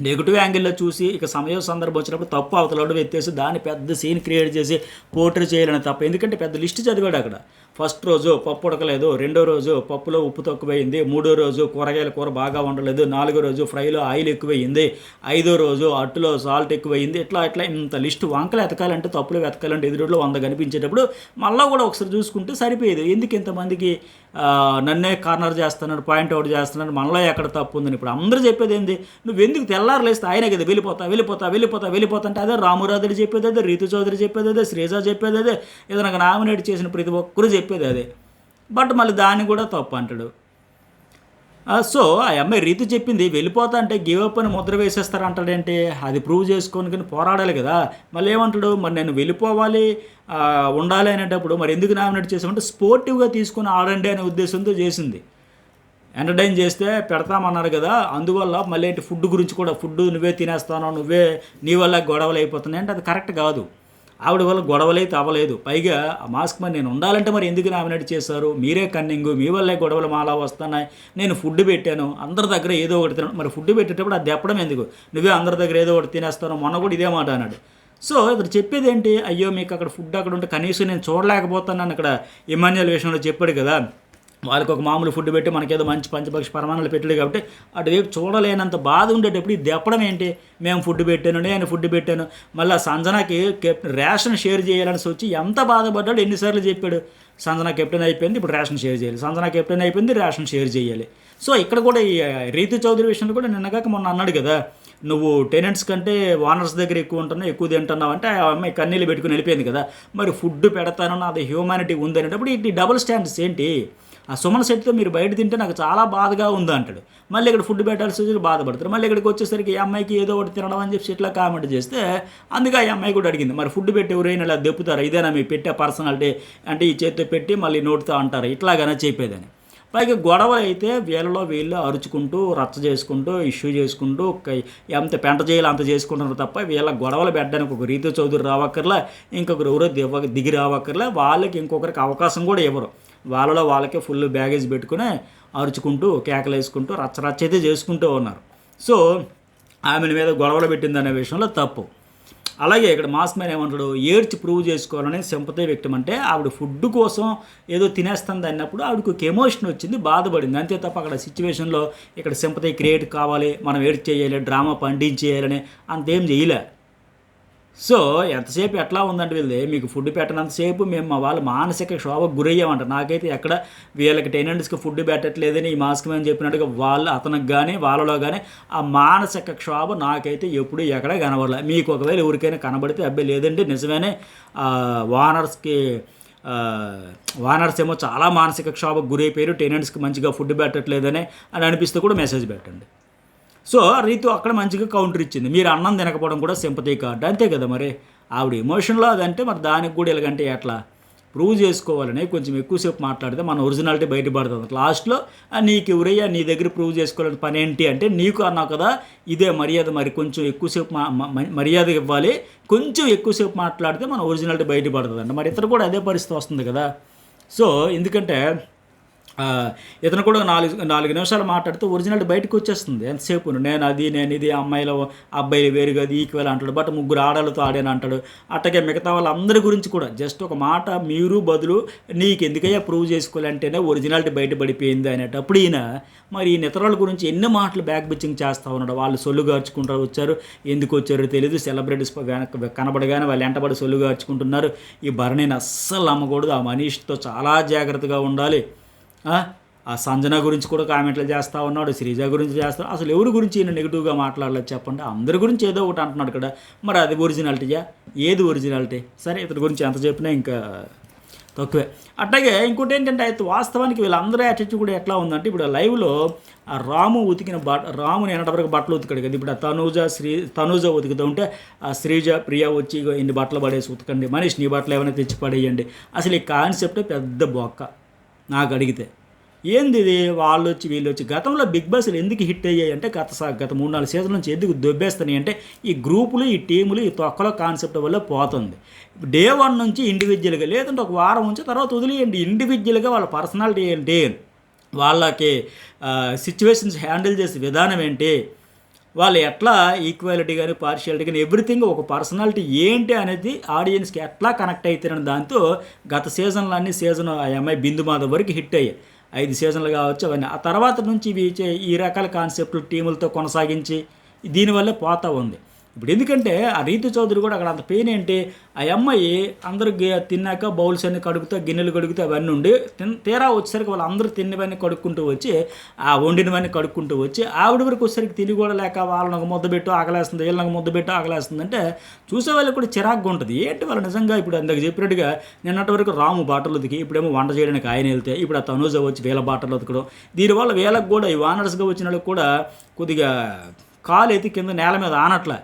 నెగిటివ్ యాంగిల్లో చూసి ఇక సమయం సందర్భం వచ్చినప్పుడు తప్పు అవతలడు ఎత్తేసి దాన్ని పెద్ద సీన్ క్రియేట్ చేసి పోర్ట్రే చేయాలని తప్ప. ఎందుకంటే పెద్ద లిస్ట్ చదివాడు అక్కడ. ఫస్ట్ రోజు పప్పు ఉడకలేదు, రెండో రోజు పప్పులో ఉప్పు తక్కువైంది, మూడో రోజు కూరగాయల కూర బాగా వండలేదు, నాలుగో రోజు ఫ్రైలో ఆయిల్ ఎక్కువైంది, ఐదో రోజు అట్టులో సాల్ట్ ఎక్కువైంది, ఇట్లా ఇంత లిస్ట్ వంకలు ఎతకాలంటే తప్పులు వెతకాలంటే ఎదురులో 100 కనిపించేటప్పుడు మళ్ళీ కూడా ఒకసారి చూసుకుంటే సరిపోయేది. ఎందుకు ఇంతమందికి నన్నే కార్నర్ చేస్తున్నాడు, పాయింట్ అవుట్ చేస్తున్నాడు, మనలో ఎక్కడ తప్పు ఉందని. ఇప్పుడు అందరూ చెప్పేది ఏంది, నువ్వు ఎందుకు తెల్లారులేస్తే ఆయనే కదా వెళ్ళిపోతా అంటే అదే రామురాధుడు చెప్పేది అదే, రీతు చౌదరి చెప్పేది అదే, శ్రీజ చెప్పేది అదే, ఏదైనా నామినేట్ చేసిన ప్రతి ఒక్కరు చెప్పేది అదే. బట్ మళ్ళీ దాన్ని కూడా తప్పు అంటాడు. సో ఆ అమ్మాయి రీతు చెప్పింది వెళ్ళిపోతా అంటే గివ్ అప్ అని ముద్ర వేసేస్తారంటాడంటే అది ప్రూవ్ చేసుకొని కానీ పోరాడాలి కదా. మళ్ళీ ఏమంటాడు, మరి నేను వెళ్ళిపోవాలి ఉండాలి అనేటప్పుడు మరి ఎందుకు నామినేట్ చేసామంటే స్పోర్టివ్గా తీసుకొని ఆడండి అనే ఉద్దేశంతో చేసింది. ఎంటర్టైన్ చేస్తే పెడతామన్నారు కదా, అందువల్ల మళ్ళీ ఏంటి ఫుడ్ గురించి కూడా ఫుడ్ నువ్వే తినేస్తానో నీ వల్ల గొడవలు అయిపోతున్నాయి అంటే అది కరెక్ట్ కాదు. ఆవిడ వల్ల గొడవలైతే అవ్వలేదు. పైగా ఆ మాస్క్ మరి నేను ఉండాలంటే మరి ఎందుకు నామినేట్ చేశారు, మీరే కన్నింగు, మీ వల్లే గొడవలు మాలా వస్తున్నాయి, నేను ఫుడ్ పెట్టాను అందరి దగ్గర ఏదో ఒకటి తినడం, మరి ఫుడ్ పెట్టేటప్పుడు అది తెప్పడం ఎందుకు, నువ్వే అందరి దగ్గర ఏదో ఒకటి తినేస్తాను, మొన్న కూడా ఇదే మాట అన్నాడు. సో ఇక్కడ చెప్పేది ఏంటి, అయ్యో మీకు అక్కడ ఫుడ్ అక్కడ ఉంటే కనీసం నేను చూడలేకపోతానని అక్కడ ఇమాన్యుయల్ విషయంలో చెప్పాడు కదా. వాళ్ళకి ఒక మామూలు ఫుడ్ పెట్టి మనకేదో మంచి పంచపక్ష పరమాణాలు పెట్టాడు కాబట్టి అటువైపు చూడలేనంత బాధ ఉండేటప్పుడు ఇది దెప్పడం ఏంటి, మేము ఫుడ్ పెట్టాను నేను ఫుడ్ పెట్టాను, మళ్ళీ సంజనాకి రేషన్ షేర్ చేయాలని వచ్చి ఎంత బాధపడ్డాడు, ఎన్నిసార్లు చెప్పాడు. సంజనా కెప్టెన్ అయిపోయింది, ఇప్పుడు రేషన్ షేర్ చేయాలి, సంజనా కెప్టెన్ అయిపోయింది, రేషన్ షేర్ చేయాలి. సో ఇక్కడ కూడా ఈ రీతు చౌదరి విషయంలో కూడా నిన్నగాక మొన్న అన్నాడు కదా, నువ్వు టెనెంట్స్ కంటే ఓనర్స్ దగ్గర ఎక్కువ ఉంటున్నావు, ఎక్కువ తింటున్నావు అంటే ఆ అమ్మాయి కన్నీళ్ళు పెట్టుకుని వెళ్ళిపోయింది కదా. మరి ఫుడ్ పెడతానన్న అది హ్యూమానిటీ ఉంది అనేటప్పుడు ఈ డబుల్ స్టాండర్డ్స్ ఏంటి. ఆ సుమన్ సెట్తో మీరు బయట తింటే నాకు చాలా బాధగా ఉంది అంటాడు, మళ్ళీ ఇక్కడ ఫుడ్ పెట్టాల్సి వచ్చి బాధపడతారు, మళ్ళీ ఇక్కడికి వచ్చేసరికి ఈ అమ్మాయికి ఏదో ఒకటి తినడం అని చెప్పి ఇట్లా కామెంట్ చేస్తే అందుకే ఆ అమ్మాయి కూడా అడిగింది, మరి ఫుడ్ పెట్టి ఎవరైనా ఇలా దెప్పుతారా, ఇదేనా మీ పెట్టే పర్సనాలిటీ అంటే ఈ చేతితో పెట్టి మళ్ళీ నోటితో అంటారు ఇట్లాగనే చెప్పేదని. పైగా గొడవలు అయితే వీళ్ళు అరుచుకుంటూ రచ్చ చేసుకుంటూ ఇష్యూ చేసుకుంటూ ఎంత పెంట చేయాలి అంత చేసుకుంటున్నారు తప్ప వీళ్ళ గొడవలు పెట్టడానికి ఒక రీతు చౌదరి రావక్కర్లా, ఇంకొకరు ఎవరో దిగి రావక్కర్లా, వాళ్ళకి ఇంకొకరికి అవకాశం కూడా ఇవ్వరు. వాళ్ళకే ఫుల్ బ్యాగేజ్ పెట్టుకుని అరుచుకుంటూ కేకలు వేసుకుంటూ రచ్చ అయితే చేసుకుంటూ ఉన్నారు. సో ఆమె మీద గొడవలు పెట్టిందనే విషయంలో తప్పు. అలాగే ఇక్కడ మాస్ మ్యాన్ ఏమంటాడు, ఏడ్చి ప్రూవ్ చేసుకోవాలని సింపతి వ్యక్తం అంటే ఆవిడ ఫుడ్ కోసం ఏదో తినేస్తుంది అన్నప్పుడు ఆవిడకు ఒక ఎమోషన్ వచ్చింది, బాధపడింది అంతే తప్ప అక్కడ సిచ్యువేషన్లో ఇక్కడ సింపతి క్రియేట్ కావాలి, మనం ఏడ్ చేయాలి, డ్రామా పండించేయాలని అంతేం చేయలే. సో ఎంతసేపు ఎట్లా ఉందంటే వీళ్ళది, మీకు ఫుడ్ పెట్టినంతసేపు మేము మా వాళ్ళు మానసిక క్షోభకు గురయ్యామంట. నాకైతే ఎక్కడ వీళ్ళకి టెనెంట్స్కి ఫుడ్ పెట్టట్లేదని ఈ మాస్క్ మ్యాన్ చెప్పినట్టుగా అతనికి కానీ వాళ్ళలో కానీ ఆ మానసిక క్షోభ నాకైతే ఎప్పుడు ఎక్కడ కనబడలే. మీకు ఒకవేళ ఎవరికైనా కనబడితే అబ్బాయి లేదండి నిజమేనే వానర్స్ ఏమో చాలా మానసిక క్షోభకు గురైపోయారు, టెనెంట్స్కి మంచిగా ఫుడ్ పెట్టట్లేదని అని అనిపిస్తే కూడా మెసేజ్ పెట్టండి. సో రీతు అక్కడ మంచిగా కౌంటర్ ఇచ్చింది, మీరు అన్నం తినకపోవడం కూడా సింపతి కార్డు అంతే కదా. మరి ఆవిడ ఎమోషన్లో అదంటే మరి దానికి కూడా ఎలాగంటే ఎట్లా ప్రూవ్ చేసుకోవాలని కొంచెం ఎక్కువసేపు మాట్లాడితే మన ఒరిజినాలిటీ బయటపడుతుంది. లాస్ట్లో నీకు ఎవరయ్యా నీ దగ్గర ప్రూవ్ చేసుకోవాలని పని ఏంటి అంటే నీకు అన్నావు కదా ఇదే మర్యాద, మరి కొంచెం ఎక్కువసేపు మర్యాద ఇవ్వాలి, కొంచెం ఎక్కువసేపు మాట్లాడితే మన ఒరిజినాలిటీ బయటపడుతుంది అంట. మరి ఇతరు కూడా అదే పరిస్థితి వస్తుంది కదా. సో ఎందుకంటే ఇతను కూడా 4 నిమిషాలు మాట్లాడితే ఒరిజినాలిటీ బయటకు వచ్చేస్తుంది ఎంతసేపు. నేను ఇది అమ్మాయిలు అబ్బాయిలు వేరు కాదు ఈక్వల్ అంటాడు, బట్ ముగ్గురు ఆడాలతో ఆడాను అంటాడు. అట్టగే మిగతా వాళ్ళందరి గురించి కూడా జస్ట్ ఒక మాట మీరు బదులు నీకు ఎందుకయ్యా ప్రూవ్ చేసుకోవాలంటేనే ఒరిజినాలిటీ బయటపడిపోయింది అనేటప్పుడు మరి ఈ ఇతరుల గురించి ఎన్ని మాటలు బ్యాక్ బిచ్చింగ్ చేస్తూ ఉన్నాడు. వాళ్ళు సొల్లు గార్చుకుంటూ వచ్చారు, ఎందుకు వచ్చారో తెలియదు. సెలబ్రిటీస్ కనబడగానే వాళ్ళు వెంటబడి సొల్లు గార్చుకుంటున్నారు. ఈ భరణిని అస్సలు నమ్మకూడదు, ఆ మనీష్తో చాలా జాగ్రత్తగా ఉండాలి. ఆ సంజన గురించి కూడా కామెంట్లు చేస్తూ ఉన్నాడు, శ్రీజ గురించి చేస్తాడు. అసలు ఎవరి గురించి ఈయన నెగిటివ్గా మాట్లాడలేదు చెప్పండి. అందరి గురించి ఏదో ఒకటి అంటున్నాడు కదా, మరి అది ఒరిజినాలిటీయా? ఏది ఒరిజినాలిటీ? సరే, ఇతని గురించి ఎంత చెప్పినా ఇంకా తక్కువే. అట్లాగే ఇంకోటి ఏంటంటే అయితే వాస్తవానికి వీళ్ళందరూ యాటిట్యూడ్ కూడా ఎట్లా ఉందంటే, ఇప్పుడు లైవ్లో ఆ రాము ఉతికిన రాముని ఎన్నటి బట్టలు ఉతికాడు కదా, ఇప్పుడు ఆ తనూజ ఉతుకుతూ ఉంటే ఆ శ్రీజ ప్రియ వచ్చి ఇన్ని బట్టలు పడేసి ఉతకండి, మనిషి నీ బట్టలు ఏమైనా తెచ్చి పడేయండి. అసలు ఈ కాన్సెప్టే పెద్ద బొక్క నాకు అడిగితే. ఏంది ఇది? వాళ్ళు వచ్చి వీళ్ళు వచ్చి గతంలో బిగ్ బాస్లు ఎందుకు హిట్ అయ్యాయి అంటే గత 3-4 సీజన్ నుంచి ఎందుకు దొబ్బేస్తున్నాయి అంటే ఈ గ్రూపులు, ఈ టీములు, ఈ తొక్కలో కాన్సెప్ట్ వల్ల పోతుంది. డే 1 నుంచి ఇండివిజువల్గా, లేదంటే ఒక వారం ఉంచి తర్వాత వదిలేయండి. ఇండివిజువల్గా వాళ్ళ పర్సనాలిటీ ఏంటి, వాళ్ళకి సిచ్యువేషన్స్ హ్యాండిల్ చేసే విధానం ఏంటి, వాళ్ళు ఎట్లా ఈక్వాలిటీ కానీ పార్షియాలిటీ కానీ ఎవ్రీథింగ్ ఒక పర్సనాలిటీ ఏంటి అనేది ఆడియన్స్కి ఎట్లా కనెక్ట్ అవుతారని దాంతో గత సీజన్లు అన్ని సీజన్ ఆ అమ్మాయి బిందు మాధవ్ వరకు హిట్ అయ్యాయి. 5 సీజన్లు కావచ్చు అవన్నీ. ఆ తర్వాత నుంచి ఈ రకాల కాన్సెప్ట్లు టీములతో కొనసాగించి దీనివల్లే పోతూ ఉంది. ఇప్పుడు ఎందుకంటే ఆ రీతు చౌదరి కూడా అక్కడ అంత పెయిన్ ఏంటి, ఆ అమ్మాయి అందరూ తిన్నాక బౌల్స్ అన్ని కడుగుతా, గిన్నెలు కడుగుతా అవన్నీ ఉండి తీరా వచ్చేసరికి వాళ్ళు అందరూ తిన్నవన్నీ కడుక్కుంటూ వచ్చి ఆ వండినవన్నీ కడుక్కుంటూ వచ్చి ఆవిడ వరకు వచ్చేసరికి తిరిగి కూడా లేక వాళ్ళని ఒక ముద్ద పెట్టు ఆకలేస్తుంది, వీళ్ళని ఒక ముద్ద పెట్టు ఆకలేస్తుంది అంటే చూసే వాళ్ళకి కూడా చిరాకుగా ఉంటుంది. ఏంటి వాళ్ళు నిజంగా ఇప్పుడు అందుకు చెప్పినట్టుగా నిన్నటి వరకు రాము బాటలు ఉతికి ఇప్పుడేమో వంట చేయడానికి ఆయన వెళ్తే ఇప్పుడు ఆ తనూజ వచ్చి వీళ్ళ బాటలు ఉతకడం, దీనివల్ల వీళ్ళకి కూడా ఈ వానర్స్గా వచ్చిన వాళ్ళకి కూడా కొద్దిగా కాలు ఎత్తి కింద నేల మీద ఆనట్లే.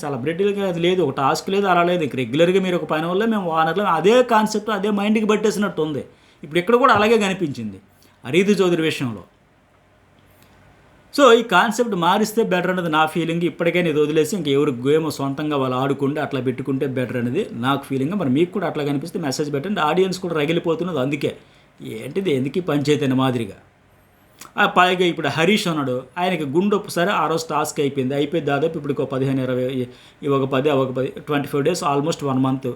సెలబ్రిటీలకి అది లేదు, ఒక టాస్క్ లేదు, అలా లేదు. ఇంక రెగ్యులర్గా మీరు ఒక పని వల్ల మేము వానర్లో అదే కాన్సెప్ట్ అదే మైండ్కి పట్టేసినట్టు ఉంది. ఇప్పుడు ఇక్కడ కూడా అలాగే కనిపించింది రీతు చౌదరి విషయంలో. సో ఈ కాన్సెప్ట్ మారిస్తే బెటర్ అనేది నా ఫీలింగ్. ఇప్పటికైనా ఇది వదిలేసి ఇంక ఎవరు గేమ్ సొంతంగా వాళ్ళు ఆడుకుంటే అట్లా పెట్టుకుంటే బెటర్ అనేది నాకు ఫీలింగ్. మరి మీకు కూడా అట్లా కనిపిస్తే మెసేజ్ పెట్టండి. ఆడియన్స్ కూడా రగిలిపోతున్నది అందుకే. ఏంటిది ఎందుకు పంచాయతీ అనే మాదిరిగా. పైగా ఇప్పుడు హరీష్ అన్నాడు, ఆయనకి గుండొప్పు. సరే ఆ రోజు టాస్క్ అయిపోయింది దాదాపు ఇప్పుడు 15-20 ఒక 25 డేస్ ఆల్మోస్ట్ 1 మంత్.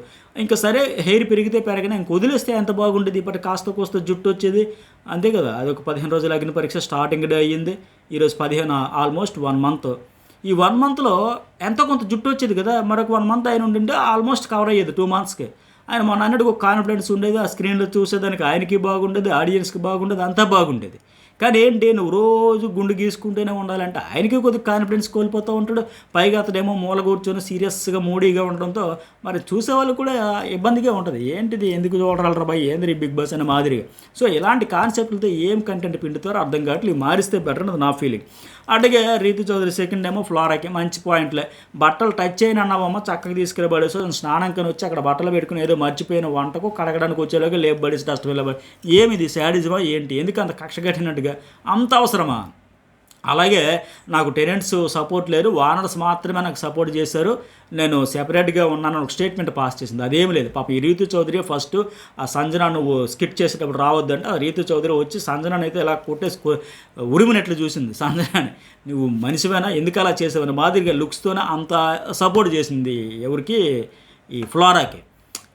ఇంకా సరే హెయిర్ పెరిగితే పెరగనే ఇంక వదిలేస్తే ఎంత బాగుండేది. ఇప్పటి కాస్త కోస్త జుట్టు వచ్చేది అంతే కదా. అది ఒక 15 రోజులు అగ్ని పరీక్ష స్టార్టింగ్ డే అయ్యింది, ఈరోజు 15 ఆల్మోస్ట్ 1 మంత్. ఈ 1 మంత్లో ఎంత కొంత జుట్టు వచ్చేది కదా. మరొక 1 మంత్ ఆయన ఉండింటే ఆల్మోస్ట్ కవర్ అయ్యేది 2 మంత్స్కి. ఆయన మొన్న అన్నట్టు ఒక కాన్ఫిడెన్స్ ఉండేది, ఆ స్క్రీన్లో చూసేదానికి ఆయనకి బాగుండేది, ఆడియన్స్కి బాగుండేది, అంతా బాగుండేది. కానీ ఏంటి నువ్వు రోజు గుండు గీసుకుంటూనే ఉండాలంటే ఆయనకి కొద్దిగా కాన్ఫిడెన్స్ కోల్పోతూ ఉంటాడు. పైగా అతడేమో మూల కూర్చొని సీరియస్గా మూడీగా ఉండడంతో మరి చూసేవాళ్ళు కూడా ఇబ్బందిగా ఉంటుంది. ఏంటిది ఎందుకు చూడరాలరా బాయ్, ఏంది బిగ్ బాస్ అనే మాదిరిగా. సో ఇలాంటి కాన్సెప్ట్లతో ఏం కంటెంట్ పిండుతారో అర్థం కావట్లేదు. మారిస్తే బెటర్ అన్నది నా ఫీలింగ్. అట్లాగే రీతు చౌదరి సెకండ్ ఏమో ఫ్లోరాకి మంచి పాయింట్లే. బట్టలు టచ్ అయిన అన్నావమ్మ చక్కగా తీసుకెళ్ళి పడేసి స్నానం కని వచ్చి అక్కడ బట్టలు పెట్టుకుని ఏదో మర్చిపోయిన వంటకు కడగడానికి వచ్చేలాగా లేపు పడేసి డస్ట్బిన్లో ఏమిది శాడిజమా ఏంటి, ఎందుకు అంత కక్ష కట్టినట్టుగా అంత అవసరమా? అలాగే నాకు టెనెంట్స్ సపోర్ట్ లేరు, వానర్స్ మాత్రమే నాకు సపోర్ట్ చేశారు, నేను సెపరేట్గా ఉన్నాను ఒక స్టేట్మెంట్ పాస్ చేసింది. అదేమి లేదు. పాప ఈ రీతు చౌదరి ఫస్ట్ ఆ సంజన నువ్వు స్కిట్ చేసేటప్పుడు రావద్దంటే ఆ రీతు చౌదరి వచ్చి సంజనాన్ని అయితే ఇలా కొట్టేసి ఉరిమినట్లు చూసింది. సంజనాని నువ్వు మనిషివేనా, ఎందుకు అలా చేసావని మాదిరిగా లుక్స్తోనే అంత సపోర్ట్ చేసింది ఎవరికి, ఈ ఫ్లోరాకి.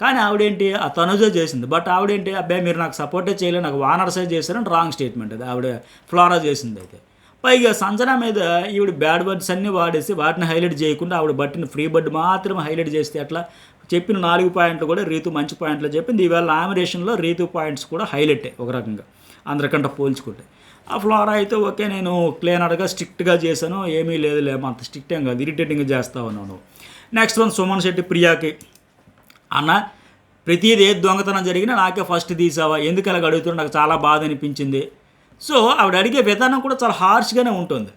కానీ ఆవిడేంటి ఆ తనుజ చేసింది. బట్ ఆవిడేంటి అబ్బాయి మీరు నాకు సపోర్టే చేయలేదు, నాకు వానర్సే చేశారని రాంగ్ స్టేట్మెంట్ అది ఆవిడ ఫ్లోరా చేసింది. అయితే పైగా సంజన మీద ఈవిడ బ్యాడ్ వర్డ్స్ అన్నీ వాడేసి వాటిని హైలైట్ చేయకుండా ఆవిడ బట్టిన ఫ్రీ బర్డ్ మాత్రమే హైలైట్ చేస్తే అట్లా చెప్పిన 4 పాయింట్లు కూడా రీతు మంచి పాయింట్లు చెప్పింది. ఈవేళ నామినేషన్లో రీతు పాయింట్స్ కూడా హైలైటే ఒక రకంగా అందరికంటే పోల్చుకుంటే. ఆ ఫ్లోరా అయితే ఓకే నేను క్లీనర్గా స్ట్రిక్ట్గా చేశాను, ఏమీ లేదులేమో అంత స్ట్రిక్ట్ ఏం కాదు, ఇరిటేటింగ్గా చేస్తా ఉన్నాను. నెక్స్ట్ వన్ సుమన్ శెట్టి ప్రియాకి, అన్న ప్రతిదీ ఏ దొంగతనం జరిగినా నాకే ఫస్ట్ తీసావా, ఎందుకు అలా అడుగుతున్నా, నాకు చాలా బాధ అనిపించింది. సో ఆవిడ అడిగే విధానం కూడా చాలా హార్ష్గానే ఉంటుంది.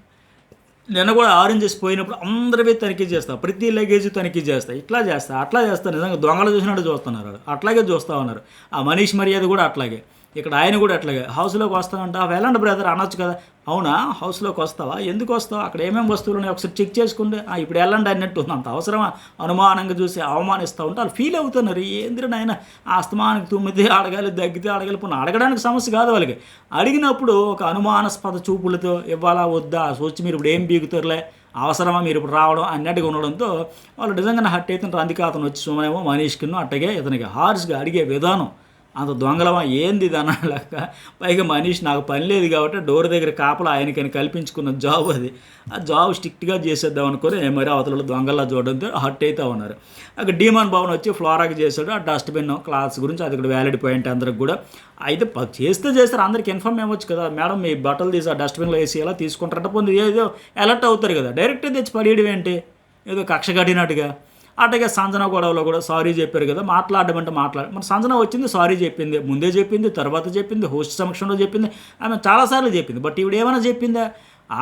నిన్న కూడా ఆరెంజెస్ పోయినప్పుడు అందరివే తనిఖీ చేస్తా, ప్రతి లగేజ్ తనిఖీ చేస్తా, ఇట్లా చేస్తా అట్లా చేస్తా, నిజంగా దొంగలు చూసినట్టు చూస్తున్నారు, అట్లాగే చూస్తూ ఉన్నారు. ఆ మనీష్ మర్యాద కూడా అట్లాగే. ఇక్కడ ఆయన కూడా అట్లాగే హౌస్లోకి వస్తామంట, వెళ్ళండి బ్రదర్ అనొచ్చు కదా. అవునా, హౌస్లోకి వస్తావా, ఎందుకు వస్తావా, అక్కడ ఏమేమి వస్తువులు ఉన్నాయి ఒకసారి చెక్ చేసుకుంటే ఇప్పుడు వెళ్ళండి అన్నట్టు ఉంది. అంత అవసరమా, అనుమానంగా చూసి అవమానిస్తూ ఉంటే వాళ్ళు ఫీల్ అవుతున్నారు. ఏంద్ర నాయన ఆస్తమానికి తుమ్మితే అడగాలి, దగ్గితే అడగాలి, పోనీ అడగడానికి సమస్య కాదు వాళ్ళకి. అడిగినప్పుడు ఒక అనుమానాస్పద చూపులతో ఇవ్వాలా వద్దా వచ్చి మీరు ఇప్పుడు ఏం బీగుతారులే, అవసరమా మీరు ఇప్పుడు రావడం అన్నట్టుగా ఉండడంతో వాళ్ళు నిజంగానే హట్ అవుతుంటారు. అందుకే అతను వచ్చి సుమనేమో మనీష్కిను అట్టగే ఇతనికి హార్ష్గా అడిగే విధానం అంత దొంగలమా ఏంది ఇది అన్నలాక. పైగా మనీష్ నాకు పని లేదు కాబట్టి డోర్ దగ్గర కాపలా ఆయనకని కల్పించుకున్న జాబ్ అది. ఆ జాబ్ స్ట్రిక్ట్గా చేసేద్దాం అనుకొని మరి అవతల దొంగల్లా చూడడంతో హట్ అవుతూ ఉన్నారు. అక్కడ డీమాన్ భవన్ వచ్చి ఫ్లోరాకి చేశాడు. ఆ డస్ట్బిన్ క్లాత్స్ గురించి అది కూడా వ్యాలిడ్ పాయింట్ అందరికి కూడా. అయితే చేస్తారు, అందరికి ఇన్ఫార్మ్ ఇవ్వచ్చు కదా, మేడం మీ బట్టలు తీసి ఆ డస్ట్బిన్లో వేసి ఎలా తీసుకుంటారంటే పొంది ఏదో అలర్ట్ అవుతారు కదా. డైరెక్ట్గా తెచ్చి పడేయడం ఏంటి, ఏదో కక్ష కట్టినట్టుగా. అట్లాగే సంజన గొడవలో కూడా సారీ చెప్పారు కదా, మాట్లాడడం అంటే మరి సంజన వచ్చింది సారీ చెప్పింది, ముందే చెప్పింది, తర్వాత చెప్పింది, హోస్ట్ సమక్షంలో చెప్పింది, ఆమె చాలాసార్లు చెప్పింది. బట్ ఈవిడ ఏమైనా చెప్పిందా?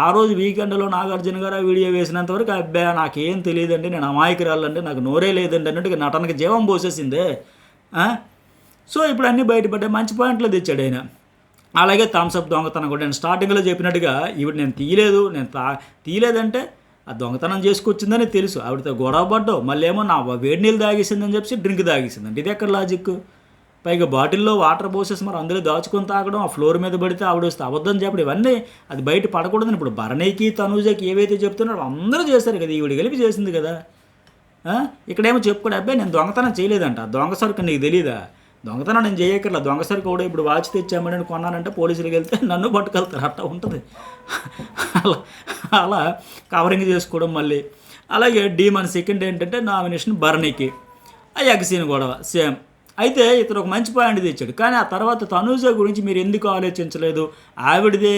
ఆ రోజు వీకెండ్లో నాగార్జున గారు ఆ వీడియో వేసినంతవరకు అబ్బా నాకేం తెలియదండి, నేను అమాయకురాలండి, నాకు నోరే లేదండి అన్నట్టుగా నటనకి జీవం పోసేసిందే. సో ఇప్పుడు అన్నీ బయటపడ్డాయి, మంచి పాయింట్లో తెచ్చాడు ఆయన. అలాగే థమ్స్అప్ దొంగతనం కూడా నేను స్టార్టింగ్లో చెప్పినట్టుగా ఈవిడ నేను తీయలేదంటే ఆ దొంగతనం చేసుకొచ్చిందని తెలుసు, ఆవిడతో గొడవ పడ్డావు, మళ్ళీ ఏమో నా వేడి నీళ్ళు తాగేసిందని చెప్పి డ్రింక్ తాగేసిందండి. ఇది ఎక్కడ లాజిక్? పైగా బాటిల్లో వాటర్ పోసేసి మరి అందులో దాచుకొని తాగడం, ఆ ఫ్లోర్ మీద పడితే ఆవిడ వస్తే అబద్ధం చెప్పడం, ఇవన్నీ అది బయట పడకూడదని ఇప్పుడు భరణికి తనూజకి ఏవైతే చెప్తున్నారో అందరూ చేశారు కదా, ఈవిడ కలిపి చేసింది కదా. ఇక్కడేమో చెప్పుకోడు అబ్బాయి నేను దొంగతనం చేయలేదంట, దొంగ సరుకు నీకు తెలీదా, దొంగతనం నేను చేయక్కర్లా, దొంగ సరుకు కూడా ఇప్పుడు వాచ్ తెచ్చామని కొన్నానంటే పోలీసులకు వెళ్తే నన్ను పట్టుకెళ్తారు, అట్లా ఉంటుంది. అలా కవరింగ్ చేసుకోవడం మళ్ళీ. అలాగే డీమన్ సెకండ్ ఏంటంటే నామినేషన్ భరణికి, ఆ ఎగసీన్ గొడవ సేమ్. అయితే ఇతను ఒక మంచి పాయింట్ తెచ్చాడు, కానీ ఆ తర్వాత తనూజ గురించి మీరు ఎందుకు ఆలోచించలేదు, ఆవిడదే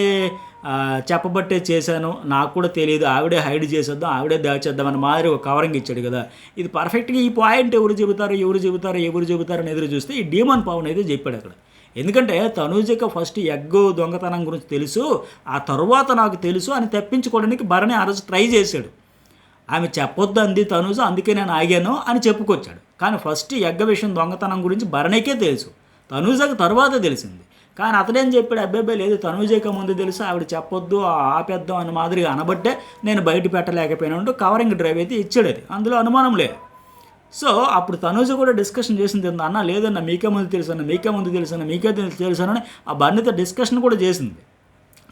చెప్పబట్టే చేశాను, నాకు కూడా తెలియదు, ఆవిడే హైడ్ చేసేద్దాం, ఆవిడే దాచేద్దాం అని మాదిరి ఒక కవరింగ్ ఇచ్చాడు కదా. ఇది పర్ఫెక్ట్గా ఈ పాయింట్ ఎవరు చెబుతారు అని ఎదురు చూస్తే ఈ డీమన్ పవన్ అయితే చెప్పాడు అక్కడ. ఎందుకంటే తనూజకి ఫస్ట్ ఎగ్ దొంగతనం గురించి తెలుసు, ఆ తర్వాత నాకు తెలుసు అని తప్పించుకోవడానికి భరణి ఆ రోజు ట్రై చేశాడు. ఆమె చెప్పొద్దు అంది తనూజ, అందుకే నేను ఆగాను అని చెప్పుకొచ్చాడు. కానీ ఫస్ట్ ఎగ్గ విషయం దొంగతనం గురించి భరణికే తెలుసు, తనూజకి తర్వాత తెలిసింది. కానీ అతడేం చెప్పాడు, అబ్బాయి లేదు తనూజకి ముందు తెలుసు, ఆవిడ చెప్పొద్దు ఆపేద్దాం అని మాదిరిగా అనబట్టే నేను బయట పెట్టలేకపోయినా కవరింగ్ డ్రైవ్ అయితే ఇచ్చాడు, అది అందులో అనుమానం లేదు. సో అప్పుడు తనూజ కూడా డిస్కషన్ చేసింది, అన్న లేదన్న మీకే ముందు తెలుసన్న మీకే తెలుసని ఆ బన్నీతో డిస్కషన్ కూడా చేసింది.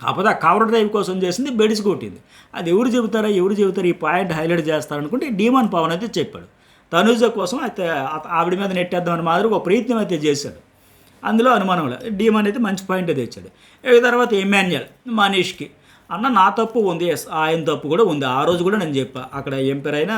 కాకపోతే ఆ కవర్ డ్రైవ్ కోసం చేసింది, బెడిసి కొట్టింది. అది ఎవరు చెబుతారు ఈ పాయింట్ హైలైట్ చేస్తారనుకుంటే డీమన్ పవన్ అయితే చెప్పాడు. తనూజ కోసం అయితే ఆవిడ మీద నెట్టేద్దామని మాదిరి ఒక ప్రయత్నం అయితే చేశాడు, అందులో అనుమానం లేదు. డీమన్ అయితే మంచి పాయింట్ అయితే ఇచ్చాడు. తర్వాత ఎమాన్యుయల్ మనీష్కి, అన్న నా తప్పు ఉంది, ఎస్ ఆయన తప్పు కూడా ఉంది. ఆ రోజు కూడా నేను చెప్పా, అక్కడ ఏం పేరైనా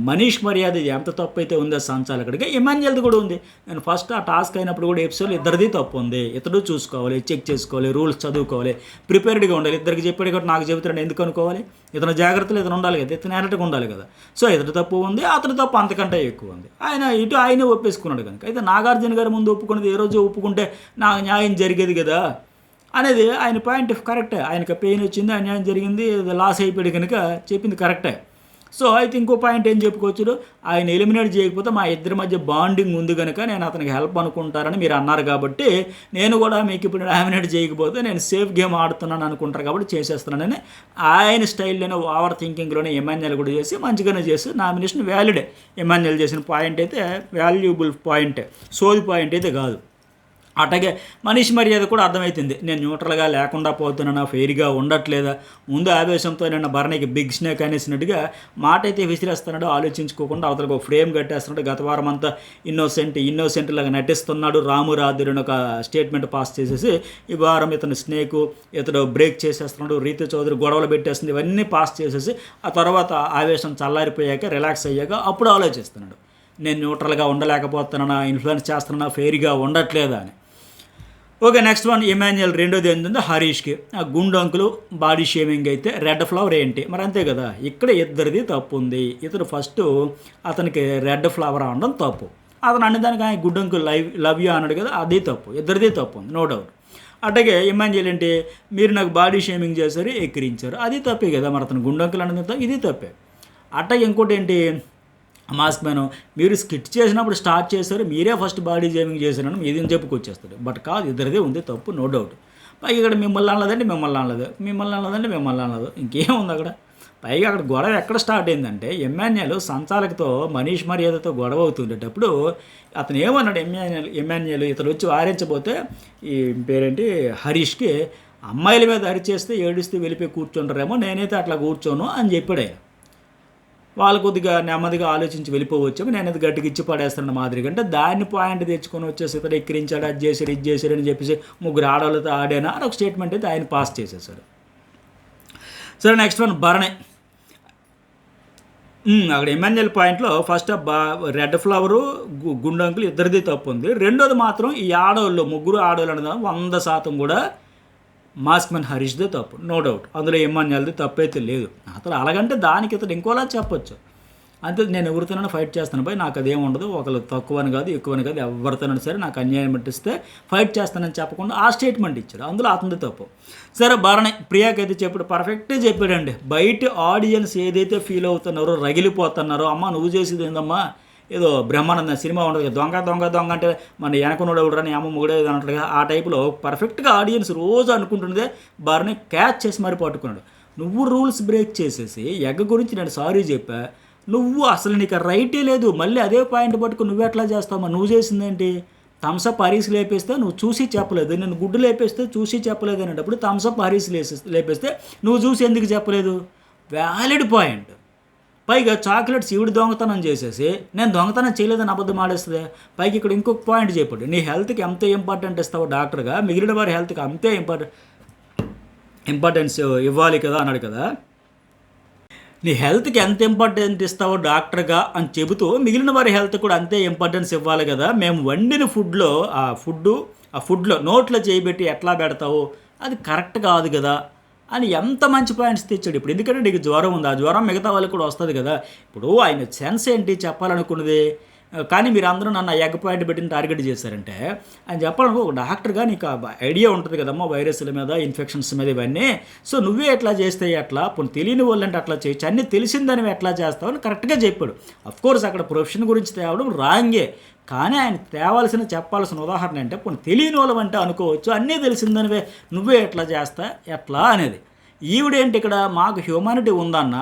మనీష్ మర్యాద ఎంత తప్పు అయితే ఉందో సంచాలకుడికి, ఎమాన్యుయల్ది కూడా ఉంది. నేను ఫస్ట్ ఆ టాస్క్ అయినప్పుడు కూడా ఎపిసోడ్ ఇద్దరిది తప్పు ఉంది, ఇతడు చూసుకోవాలి, చెక్ చేసుకోవాలి, రూల్స్ చదువుకోవాలి, ప్రిపేర్డ్గా ఉండాలి. ఇద్దరికి చెప్పాడు కాబట్టి నాకు చెబుతాడు ఎందుకు అనుకోవాలి, ఇతను జాగ్రత్తలు ఇతను ఉండాలి కదా, ఇతను ఎరటగా ఉండాలి కదా. సో ఇతడు తప్పు ఉంది, అతని తప్పు అంతకంటే ఎక్కువ ఉంది. ఆయనే ఒప్పేసుకున్నాడు కనుక. అయితే నాగార్జున గారి ముందు ఒప్పుకున్నది ఏ రోజు ఒప్పుకుంటే నాకు న్యాయం జరిగేది కదా అనేది ఆయన పాయింట్ కరెక్టే. ఆయనకు పెయిన్ వచ్చింది, అన్యాయం జరిగింది, లాస్ అయిపోయాడు కనుక చెప్పింది కరెక్టే. సో అయితే ఇంకో పాయింట్ ఏం చెప్పుకోవచ్చు, ఆయన ఎలిమినేట్ చేయకపోతే మా ఇద్దరి మధ్య బాండింగ్ ఉంది కనుక నేను అతనికి హెల్ప్ అనుకుంటారని మీరు అన్నారు కాబట్టి నేను కూడా మీకు ఇప్పుడు ఎలిమినేట్ చేయకపోతే నేను సేఫ్ గేమ్ ఆడుతున్నాను అనుకుంటారు కాబట్టి చేసేస్తున్నానని ఆయన స్టైల్లోనే ఓవర్ థింకింగ్లోనే ఎమాన్యుయల్ కూడా చేసి మంచిగానే చేసి నామినేషన్ వ్యాలిడే. ఎమాన్యుయల్ చేసిన పాయింట్ అయితే వాల్యూబుల్ పాయింటే, సోది పాయింట్ అయితే కాదు. అట్లాగే మనీష్ మర్యాద కూడా అర్థమవుతుంది, నేను న్యూట్రల్గా లేకుండా పోతున్నానా, ఫెయిర్గా ఉండట్లేదా, ముందు ఆవేశంతో నిన్న భరణికి బిగ్ స్నేక్ అనేసినట్టుగా మాట అయితే విసిరేస్తున్నాడు, ఆలోచించుకోకుండా అవతలకు ఒక ఫ్రేమ్ కట్టేస్తున్నాడు. గత వారం అంతా ఇన్నోసెంట్ లాగా నటిస్తున్నాడు, రాము రాధుని ఒక స్టేట్మెంట్ పాస్ చేసేసి ఈ వారం ఇతను స్నేకు ఇతడు బ్రేక్ చేసేస్తున్నాడు, రీతు చౌదరి గొడవలు పెట్టేస్తుంది, ఇవన్నీ పాస్ చేసేసి ఆ తర్వాత ఆవేశం చల్లారిపోయాక రిలాక్స్ అయ్యాక అప్పుడు ఆలోచిస్తున్నాడు, నేను న్యూట్రల్గా ఉండలేకపోతున్నానా, ఇన్ఫ్లుయెన్స్ చేస్తున్నానా, ఫెయిర్గా ఉండట్లేదా అని. Okay, next one Emmanuel. రెండోది ఏంటంటే హరీష్కి ఆ గుండంకులు బాడీ షేమింగ్ అయితే రెడ్ ఫ్లవర్ ఏంటి మరి అంతే కదా. ఇక్కడ ఇద్దరిది తప్పు ఉంది. ఇతడు ఫస్ట్ అతనికి రెడ్ ఫ్లవర్ అనడం తప్పు, అతను అనేదానికి ఆయన గుడ్డంకులు లవ్ యూ అన్నాడు కదా, అది తప్పు, ఇద్దరిది తప్పు ఉంది, నో డౌట్. అట్లాగే ఎమాన్యుయల్ ఏంటి, మీరు నాకు బాడీ షేమింగ్ చేశారు, ఎక్కిరించారు, అది తప్పే కదా. మరి అతను గుండంకులు అనేది ఇది తప్పే. అట్లాగే ఇంకోటి ఏంటి, మాస్క్ మ్యాన్ మీరు స్కిట్ చేసినప్పుడు స్టార్ట్ చేశారు, మీరే ఫస్ట్ బాడీ షేమింగ్ చేశారని మీదని చెప్పుకొచ్చేస్తాడు. బట్ కాదు, ఇద్దరిదే ఉంది తప్పు, నో డౌట్. పైగా ఇక్కడ మిమ్మల్ని అనలేదంటే మిమ్మల్ని అనలేదు, మిమ్మల్ని అనలేదంటే మిమ్మల్ని అనలేదు, ఇంకేముంది అక్కడ? పైగా అక్కడ గొడవ ఎక్కడ స్టార్ట్ అయిందంటే ఎమ్మాన్యుయల్ సంచాలకుతో మనీష్ మర్యాదతో గొడవ అవుతుండేటప్పుడు అతను ఏమన్నాడు, ఎమ్మాన్యుయల్ ఇతను వచ్చి వారించబోతే ఈ పేరేంటి హరీష్కి అమ్మాయిల మీద అరిచేస్తే ఏడుస్తూ వెళ్ళిపోయి కూర్చుంటారేమో, నేనైతే అట్లా కూర్చోను అని చెప్పాడు ఆయన. వాళ్ళు కొద్దిగా నెమ్మదిగా ఆలోచించి వెళ్ళిపోవచ్చాము, నేను అది గట్టిగా ఇచ్చి పడేస్తాను మాదిరిగా. అంటే దాన్ని పాయింట్ తెచ్చుకొని వచ్చేసి ఇతను ఎక్కిరించాడు, అది చేశాడు, ఇది చేశాడు అని చెప్పేసి ముగ్గురు ఆడవాళ్ళతో ఆడాను అని ఒక స్టేట్మెంట్ అయితే ఆయన పాస్ చేసేసాడు. సరే, నెక్స్ట్ వన్ భరణి. అక్కడ ఎమ్మెన్యల్ పాయింట్లో ఫస్ట్ రెడ్ ఫ్లవరు గుండంకులు ఇద్దరిది తప్పు ఉంది. రెండోది మాత్రం ఈ ఆడవాళ్ళు ముగ్గురు ఆడవాళ్ళు అనేది 100% కూడా మాస్క్ మ్యాన్ హరీష్దే తప్పు, నో డౌట్. అందులో ఎమ్మాన్యుయల్ది తప్పైతే లేదు. అతను అలాగంటే దానికి ఇతను ఇంకోలా చెప్పొచ్చు. అంతే, నేను ఎవరితోనైనా ఫైట్ చేస్తాను పోయి, నాకు అదేం ఉండదు, ఒకళ్ళు తక్కువని కాదు ఎక్కువని కాదు, ఎవరితోనైనా సరే నాకు అన్యాయం పట్టిస్తే ఫైట్ చేస్తానని చెప్పకుండా ఆ స్టేట్మెంట్ ఇచ్చాడు, అందులో అతనిది తప్పు. సరే, భరణి ప్రియాకి అయితే చెప్పాడు, పర్ఫెక్ట్గా చెప్పాడండి. బయట ఆడియన్స్ ఏదైతే ఫీల్ అవుతున్నారో, రగిలిపోతున్నారో, అమ్మ నువ్వు చేసేది ఏందమ్మా, ఏదో బ్రహ్మానంద సినిమా ఉండదు కదా, దొంగ దొంగ దొంగ అంటే మన వెనకనోడు ఎవడని అమ్మ ముగడే అన్నట్లుగా ఆ టైపులో పర్ఫెక్ట్గా ఆడియన్స్ రోజు అనుకుంటున్నదే భరణి క్యాచ్ చేసి మరి పట్టుకున్నాడు. నువ్వు రూల్స్ బ్రేక్ చేసేసి ఎగ్గ గురించి నేను సారీ చెప్పా, నువ్వు అసలు నీకు రైటే లేదు, మళ్ళీ అదే పాయింట్ పట్టుకుని నువ్వు ఎట్లా చేస్తావు? నువ్వు చేసిందేంటి? థమ్సప్ హరీస్ లేపేస్తే నువ్వు చూసి చెప్పలేదు, నేను గుడ్డు లేపేస్తే చూసి చెప్పలేదు అనేటప్పుడు థమ్సప్ హరీస్ లేపేస్తే నువ్వు చూసి ఎందుకు చెప్పలేదు? Valid point. పైగా చాక్లెట్స్ ఈవిడ దొంగతనం చేసేసి నేను దొంగతనం చేయలేదని అబద్ధం ఆడేస్తుంది. పైకి ఇక్కడ ఇంకొక పాయింట్ చెప్పాడు, నీ హెల్త్కి ఎంత ఇంపార్టెంట్ ఇస్తావో డాక్టర్గా మిగిలిన వారి హెల్త్కి అంతే ఇంపార్టెన్స్ ఇవ్వాలి కదా అన్నాడు కదా. నీ హెల్త్కి ఎంత ఇంపార్టెన్స్ ఇస్తావో డాక్టర్గా అని చెబుతూ మిగిలిన వారి హెల్త్ కూడా అంతే ఇంపార్టెన్స్ ఇవ్వాలి కదా. మేము వండిన ఆ ఫుడ్లో నోట్లో చేయబెట్టి ఎట్లా పెడతావు, అది కరెక్ట్ కాదు కదా అని ఎంత మంచి పాయింట్స్ తెచ్చాడు. ఇప్పుడు ఎందుకంటే నీకు జ్వరం ఉంది, ఆ జ్వరం మిగతా వాళ్ళకి కూడా వస్తుంది కదా. ఇప్పుడు ఆయన సెన్స్ ఏంటి చెప్పాలనుకున్నది, కానీ మీరు అందరూ నన్ను ఎగ్ పాయింట్ పెట్టిన టార్గెట్ చేశారంటే ఆయన చెప్పాలనుకో, ఒక డాక్టర్గా నీకు ఐడియా ఉంటుంది కదమ్మా వైరస్ల మీద, ఇన్ఫెక్షన్స్ మీద, ఇవన్నీ. సో నువ్వే ఎట్లా చేస్తే ఎట్లా, ఇప్పుడు తెలియని వాళ్ళంటే అట్లా చేయొచ్చు, అన్నీ తెలిసిందని ఎట్లా చేస్తావు అని కరెక్ట్గా చెప్పాడు. అఫ్కోర్స్ అక్కడ ప్రొఫెషన్ గురించి తేవడం రాంగే, కానీ ఆయన చెప్పాల్సిన ఉదాహరణ అంటే ఇప్పుడు తెలియని వాళ్ళం అంటే అనుకోవచ్చు, అన్నీ తెలిసిందనివే నువ్వే ఎట్లా చేస్తా ఎట్లా అనేది. ఈవిడేంటి ఇక్కడ మాకు హ్యూమానిటీ ఉందన్న,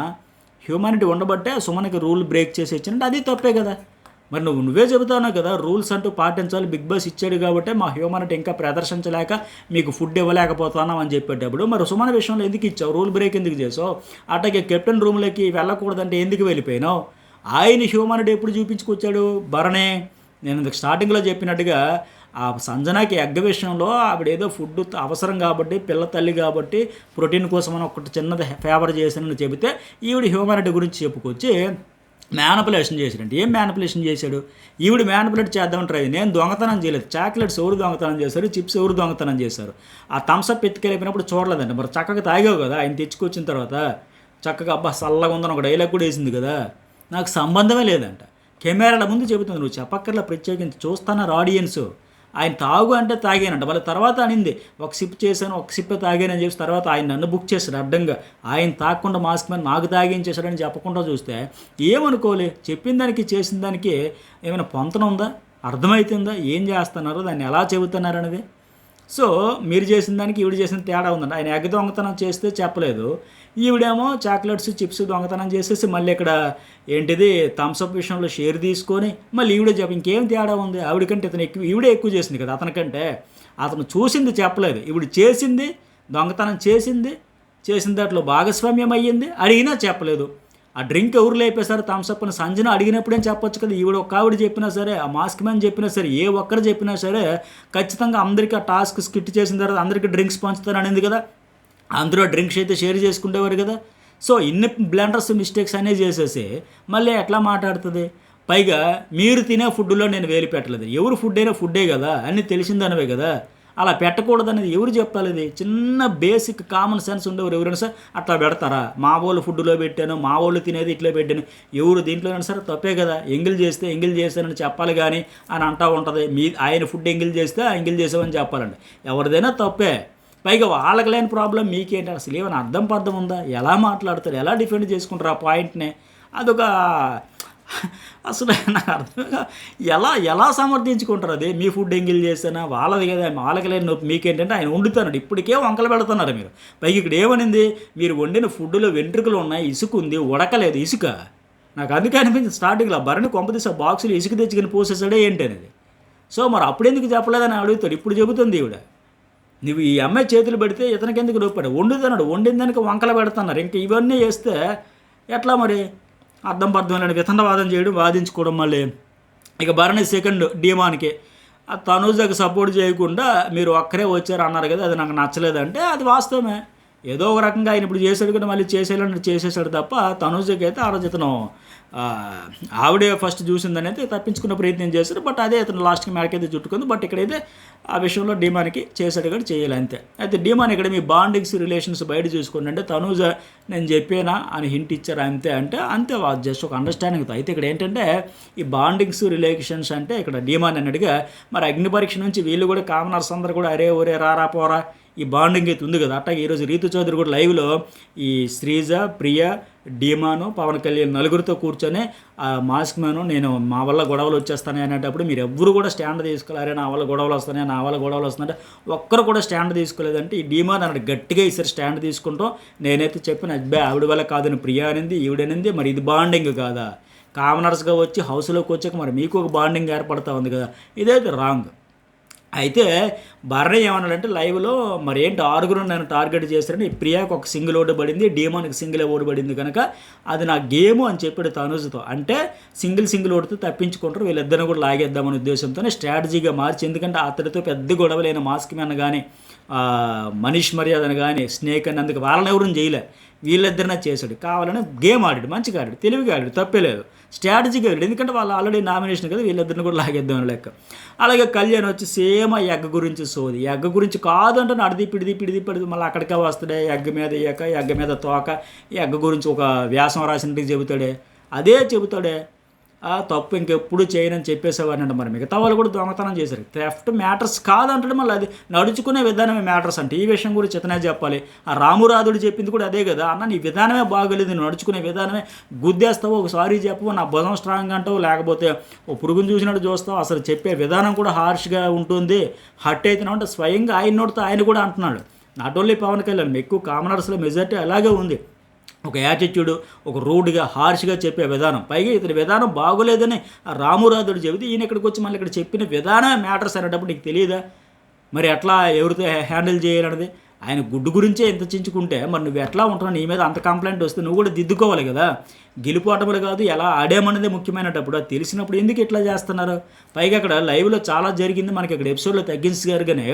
హ్యూమానిటీ ఉండబట్టే సుమన్కి రూల్ బ్రేక్ చేసి ఇచ్చానంటే అది తప్పే కదా. మరి నువ్వే చెబుతావు కదా, రూల్స్ అంటూ పాటించాలి, బిగ్ బాస్ ఇచ్చాడు కాబట్టి మా హ్యూమానిటీ ఇంకా ప్రదర్శించలేక మీకు ఫుడ్ ఇవ్వలేకపోతున్నాం అని చెప్పేటప్పుడు మరి సుమన్ విషయంలో ఎందుకు ఇచ్చావు, రూల్ బ్రేక్ ఎందుకు చేసావు? అట్లాగే కెప్టెన్ రూమ్లోకి వెళ్ళకూడదంటే ఎందుకు వెళ్ళిపోయినావు? ఆయన హ్యూమానిటీ ఎప్పుడు చూపించుకొచ్చాడు భరణే? నేను ఇందుకు స్టార్టింగ్లో చెప్పినట్టుగా ఆ సంజనాకి ఎగ్గ విషయంలో ఆవిడ ఏదో ఫుడ్ అవసరం కాబట్టి, పిల్ల తల్లి కాబట్టి, ప్రోటీన్ కోసం అని ఒకటి చిన్నది ఫేవర్ చేశానని చెబితే ఈవిడ హ్యూమానిటీ గురించి చెప్పుకొచ్చి మ్యానిపులేషన్ చేశాడంటే ఏం మ్యానిపులేషన్ చేశాడు? ఈవిడ మ్యానిపులేట్ చేద్దామని ట్రై, నేను దొంగతనం చేయలేదు, చాక్లెట్స్ ఎవరు దొంగతనం చేశారు, చిప్స్ ఎవరు దొంగతనం చేశారు, ఆ థమ్సప్ ఎత్తుకెళ్ళిపోయినప్పుడు చూడలేదండి. మరి చక్కగా తాగావు కదా, ఆయన తెచ్చుకొచ్చిన తర్వాత చక్కగా అబ్బా చల్లగా ఉందని ఒక డైలాగ్ కూడా వేసింది కదా, నాకు సంబంధమే లేదంట. కెమెరాల ముందు చెబుతుంది, నువ్వు చెప్పక్కర్లా, ప్రత్యేకించి చూస్తున్నారు ఆడియన్స్. ఆయన తాగు అంటే తాగానంట, వాళ్ళ తర్వాత అనింది ఒక సిప్ చేశాను, ఒక సిప్పే తాగానని చెప్పి తర్వాత ఆయన నన్ను బుక్ చేశాడు అడ్డంగా, ఆయన తాగకుండా మాస్క్ మీద నాకు తాగించేశాడని చెప్పకుండా చూస్తే ఏమనుకోలే, చెప్పిన దానికి చేసిన దానికి ఏమైనా పొంతన ఉందా, అర్థమవుతుందా, ఏం చేస్తున్నారు, దాన్ని ఎలా చెబుతున్నారు అనేది. సో మీరు చేసిన దానికి ఈవిడ చేసిన తేడా ఉందండి. ఆయన ఎగ్ దొంగతనం చేస్తే చెప్పలేదు, ఈవిడేమో చాక్లెట్స్ చిప్స్ దొంగతనం చేసేసి మళ్ళీ ఇక్కడ ఏంటిది థమ్సప్ విషయంలో షేర్ తీసుకొని మళ్ళీ ఈవిడే ఇంకేం తేడా ఉంది? ఆవిడకంటే ఈవిడే ఎక్కువ చేసింది కదా అతనికంటే. అతను చూసింది చెప్పలేదు, ఈవిడ చేసింది దొంగతనం చేసిన దాంట్లో భాగస్వామ్యం అయ్యింది, అడిగినా చెప్పలేదు. ఆ డ్రింక్ ఎవరు లేపేశారు థమ్సప్ అని సంజన అడిగినప్పుడేం చెప్పొచ్చు కదా. ఈవిడ ఒక్క ఆవిడ చెప్పినా సరే, ఆ మాస్క్ మ్యాన్ చెప్పినా సరే, ఏ ఒక్కరు చెప్పినా సరే ఖచ్చితంగా అందరికీ ఆ టాస్క్ స్కిట్ చేసిన తర్వాత అందరికీ డ్రింక్స్ పంచుతారు అనేది కదా. అందరూ డ్రింక్స్ అయితే షేర్ చేసుకునేవారు కదా. సో ఇన్ని బ్లెండర్స్ మిస్టేక్స్ అనేవి చేసేసి మళ్ళీ ఎట్లా మాట్లాడుతుంది? పైగా మీరు తినే ఫుడ్లో నేను వేలు పెట్టలేదు, ఎవరు ఫుడ్ అయినా ఫుడ్డే కదా, అన్నీ తెలిసిందనవే కదా, అలా పెట్టకూడదనేది ఎవరు చెప్పాలి? ఇది చిన్న బేసిక్ కామన్ సెన్స్ ఉండేవారు ఎవరైనా సరే అట్లా పెడతారా? మా వాళ్ళు ఫుడ్లో పెట్టాను, మా వాళ్ళు తినేది ఇట్లా పెట్టాను, ఎవరు దీంట్లోనైనా సరే తప్పే కదా. ఎంగిల్ చేస్తానని చెప్పాలి కానీ అని అంటూ ఉంటుంది. ఆయన ఫుడ్ ఎంగిల్ చేస్తే ఎంగిల్ చేసామని చెప్పాలండి, ఎవరిదైనా తప్పే. పైగా వాళ్ళకి లేని ప్రాబ్లం మీకేంటి? అసలు ఏమైనా అర్థం ఉందా? ఎలా మాట్లాడతారు, ఎలా డిఫెండ్ చేసుకుంటారు ఆ పాయింట్ని? అదొక అసలు నాకు అర్థంగా ఎలా ఎలా సమర్థించుకుంటారు అది? మీ ఫుడ్ ఎంగిల్ చేసానా వాళ్ళది కదా, వాళ్ళకి లేని నొప్పి మీకేంటంటే ఆయన వండుతున్నాడు ఇప్పటికే వంకలు పెడుతున్నారు మీరు. పైగా ఇక్కడ ఏమనింది, మీరు వండిన ఫుడ్లో వెంట్రుకలు ఉన్నాయి, ఇసుక ఉంది, ఉడకలేదు ఇసుక. నాకు అందుకే అనిపించింది స్టార్టింగ్లో భరణి కొంపదీసి ఆ బాక్సులు ఇసుక తెచ్చుకుని పోసేసాడే ఏంటి అనేది. సో మరి అప్పుడెందుకు చెప్పలేదని అడుగుతాడు. ఇప్పుడు చెబుతుంది ఈవిడ, నువ్వు ఈ అమ్మాయి చేతులు పెడితే ఇతనికి ఎందుకు నొప్పాడు, వండుతున్నాడు, వండిన దానికి వంకలు పెడుతున్నారు. ఇంక ఇవన్నీ చేస్తే ఎట్లా మరి? అర్థం పర్థం లేని వితండవాదం చేయడం, వాదించుకోవడం. మళ్ళీ ఇక భరణి సెకండ్ డిమాన్కి ఆ తనూజకి సపోర్ట్ చేయకుండా మీరు ఒక్కరే వచ్చారు అన్నారు కదా, అది నాకు నచ్చలేదంటే అది వాస్తవమే. ఏదో ఒక రకంగా ఆయన ఇప్పుడు చేశాడు కదా, మళ్ళీ చేసేయాలని చేసేసాడు తప్ప తనూజకి అయితే ఆ రోజు ఇతను ఆవిడే ఫస్ట్ చూసిందని అయితే తప్పించుకున్న ప్రయత్నం చేశాడు. బట్ అదే అతను లాస్ట్కి మేడకైతే చుట్టుకుంది. బట్ ఇక్కడైతే ఆ విషయంలో డీమాన్కి చేశాడు కూడా చేయాలి అంతే. అయితే డీమాన్ ఇక్కడ మీ బాండింగ్స్ రిలేషన్స్ బయట చూసుకోండి అంటే తనూజ నేను చెప్పేనా అని హింట్ ఇచ్చారు అంతే. అంటే అంతే జస్ట్ ఒక అండర్స్టాండింగ్. అయితే ఇక్కడ ఏంటంటే ఈ బాండింగ్స్ రిలేషన్స్ అంటే ఇక్కడ డీమాన్ అన్నట్టుగా మరి అగ్ని పరీక్ష నుంచి వీళ్ళు కూడా కామనర్స్ అందరూ కూడా అరే ఒరే రారా పోరా ఈ బాండింగ్ అయితే ఉంది కదా. అట్లాగే ఈరోజు రీతు చౌదరి కూడా లైవ్లో ఈ శ్రీజ, ప్రియ, డీమాను, పవన్ కళ్యాణ్ నలుగురితో కూర్చొని ఆ మాస్క్ మ్యాను నేను మా వల్ల గొడవలు వచ్చేస్తాయి అనేటప్పుడు మీరు ఎవ్వరు కూడా స్టాండ్ తీసుకోలేరే, నా వల్ల గొడవలు వస్తున్నాయి, నా వల్ల గొడవలు వస్తున్నాయంటే ఒక్కరు కూడా స్టాండ్ తీసుకోలేదంటే ఈ డీమాన్ అన్నట్టు గట్టిగా ఈసారి స్టాండ్ తీసుకుంటాం. నేనైతే చెప్పిన అబ్బాయి ఆవిడ వల్ల కాదని ప్రియ అనింది, ఈవిడనింది. మరి ఇది బాండింగ్ కాదా? కామనర్స్గా వచ్చి హౌస్లోకి వచ్చాక మరి మీకు ఒక బాండింగ్ ఏర్పడతా ఉంది కదా, ఇదైతే రాంగ్. అయితే భరణి ఏమన్నాడంటే లైవ్లో మరి ఏంటి ఆరుగురు నన్ను టార్గెట్ చేశారని ప్రియాకు ఒక సింగిల్ ఓటు పడింది, డీమాన్కి సింగిల్ ఓటు పడింది కనుక అది నా గేము అని చెప్పాడు తనుజతో. అంటే సింగిల్ ఓటుతో తప్పించుకుంటారు, వీళ్ళిద్దరిని కూడా లాగేద్దామనే ఉద్దేశంతోనే స్ట్రాటజీగా మార్చి. ఎందుకంటే అతడితో పెద్ద గొడవ లేని మాస్క్ మ్యాన్ కానీ మనీష్ మర్యాదని కానీ స్నేక్ అని అందుకు వాళ్ళని ఎవరు చేయలే, వీళ్ళిద్దరినే చేశాడు. కావాలని గేమ్ ఆడాడు, మంచిగా ఆడాడు, తెలివిగా ఆడాడు, తప్పేలేదు. స్ట్రాటజీగా ఆడాడు, ఎందుకంటే వాళ్ళు ఆల్రెడీ నామినేషన్ కదా, వీళ్ళిద్దరిని కూడా లాగేద్దామని లెక్క. అలాగే కళ్యాణ్ వచ్చి సేమ్ ఆ ఎగ్గ గురించి సోది, ఎగ్గ గురించి కాదంటే అడిది పిడిది మళ్ళీ అక్కడికే వస్తాడే, ఎగ్గ మీద ఎక్క, ఎగ్గ మీద తోక, ఎగ్గ గురించి ఒక వ్యాసం రాసినట్టుగా చెబుతాడే, అదే చెబుతాడే. తప్పు ఇంకెప్పుడు చేయనని చెప్పేసేవాడినంట. మరి మిగతా వాళ్ళు కూడా దొంగతనం చేశారు. థెఫ్ట్ మ్యాటర్స్ కాదంటే మళ్ళీ అది నడుచుకునే విధానమే మ్యాటర్స్ అంటే ఈ విషయం గురించి ఇతనే చెప్పాలి. ఆ రామురాధుడు చెప్పింది కూడా అదే కదా, అన్న నీ విధానమే బాగోలేదు, నువ్వు నడుచుకునే విధానమే గుద్దేస్తావు, ఒక సారీ చెప్పవు, నా భుజం స్ట్రాంగ్ అంటావు, లేకపోతే ఓ పురుగును చూసినట్టు చూస్తావు, అసలు చెప్పే విధానం కూడా హార్ష్గా ఉంటుంది, హట్ అవుతున్నావు అంటే స్వయంగా ఆయన నోటితో ఆయన కూడా అంటున్నాడు. నాట్ ఓన్లీ పవన్ కళ్యాణ్, ఎక్కువ కామనర్స్లో మెజారిటీ అలాగే ఉంది. ఒక యాటిట్యూడ్, ఒక రూడ్గా హార్ష్గా చెప్పే విధానం, పైగా ఇతని విధానం బాగోలేదని ఆ రామురాధుడు చెబితే ఈయన ఇక్కడికి వచ్చి మళ్ళీ ఇక్కడ చెప్పిన విధానం మ్యాటర్స్ అనేటప్పుడు నీకు తెలియదా మరి ఎట్లా ఎవరితో హ్యాండిల్ చేయాలన్నది? ఆయన గుడ్డు గురించే ఎంత చించుకుంటే మరి నువ్వు ఎట్లా ఉంటున్నావు, నీ మీద అంత కంప్లైంట్ వస్తే నువ్వు కూడా దిద్దుకోవాలి కదా. గెలుపోవటములు కాదు, ఎలా ఆడామన్నదే ముఖ్యమైనటప్పుడు అది తెలిసినప్పుడు ఎందుకు ఇట్లా చేస్తున్నారు? పైగా అక్కడ లైవ్లో చాలా జరిగింది, మనకి ఇక్కడ ఎపిసోడ్లో తగ్గించారు కానీ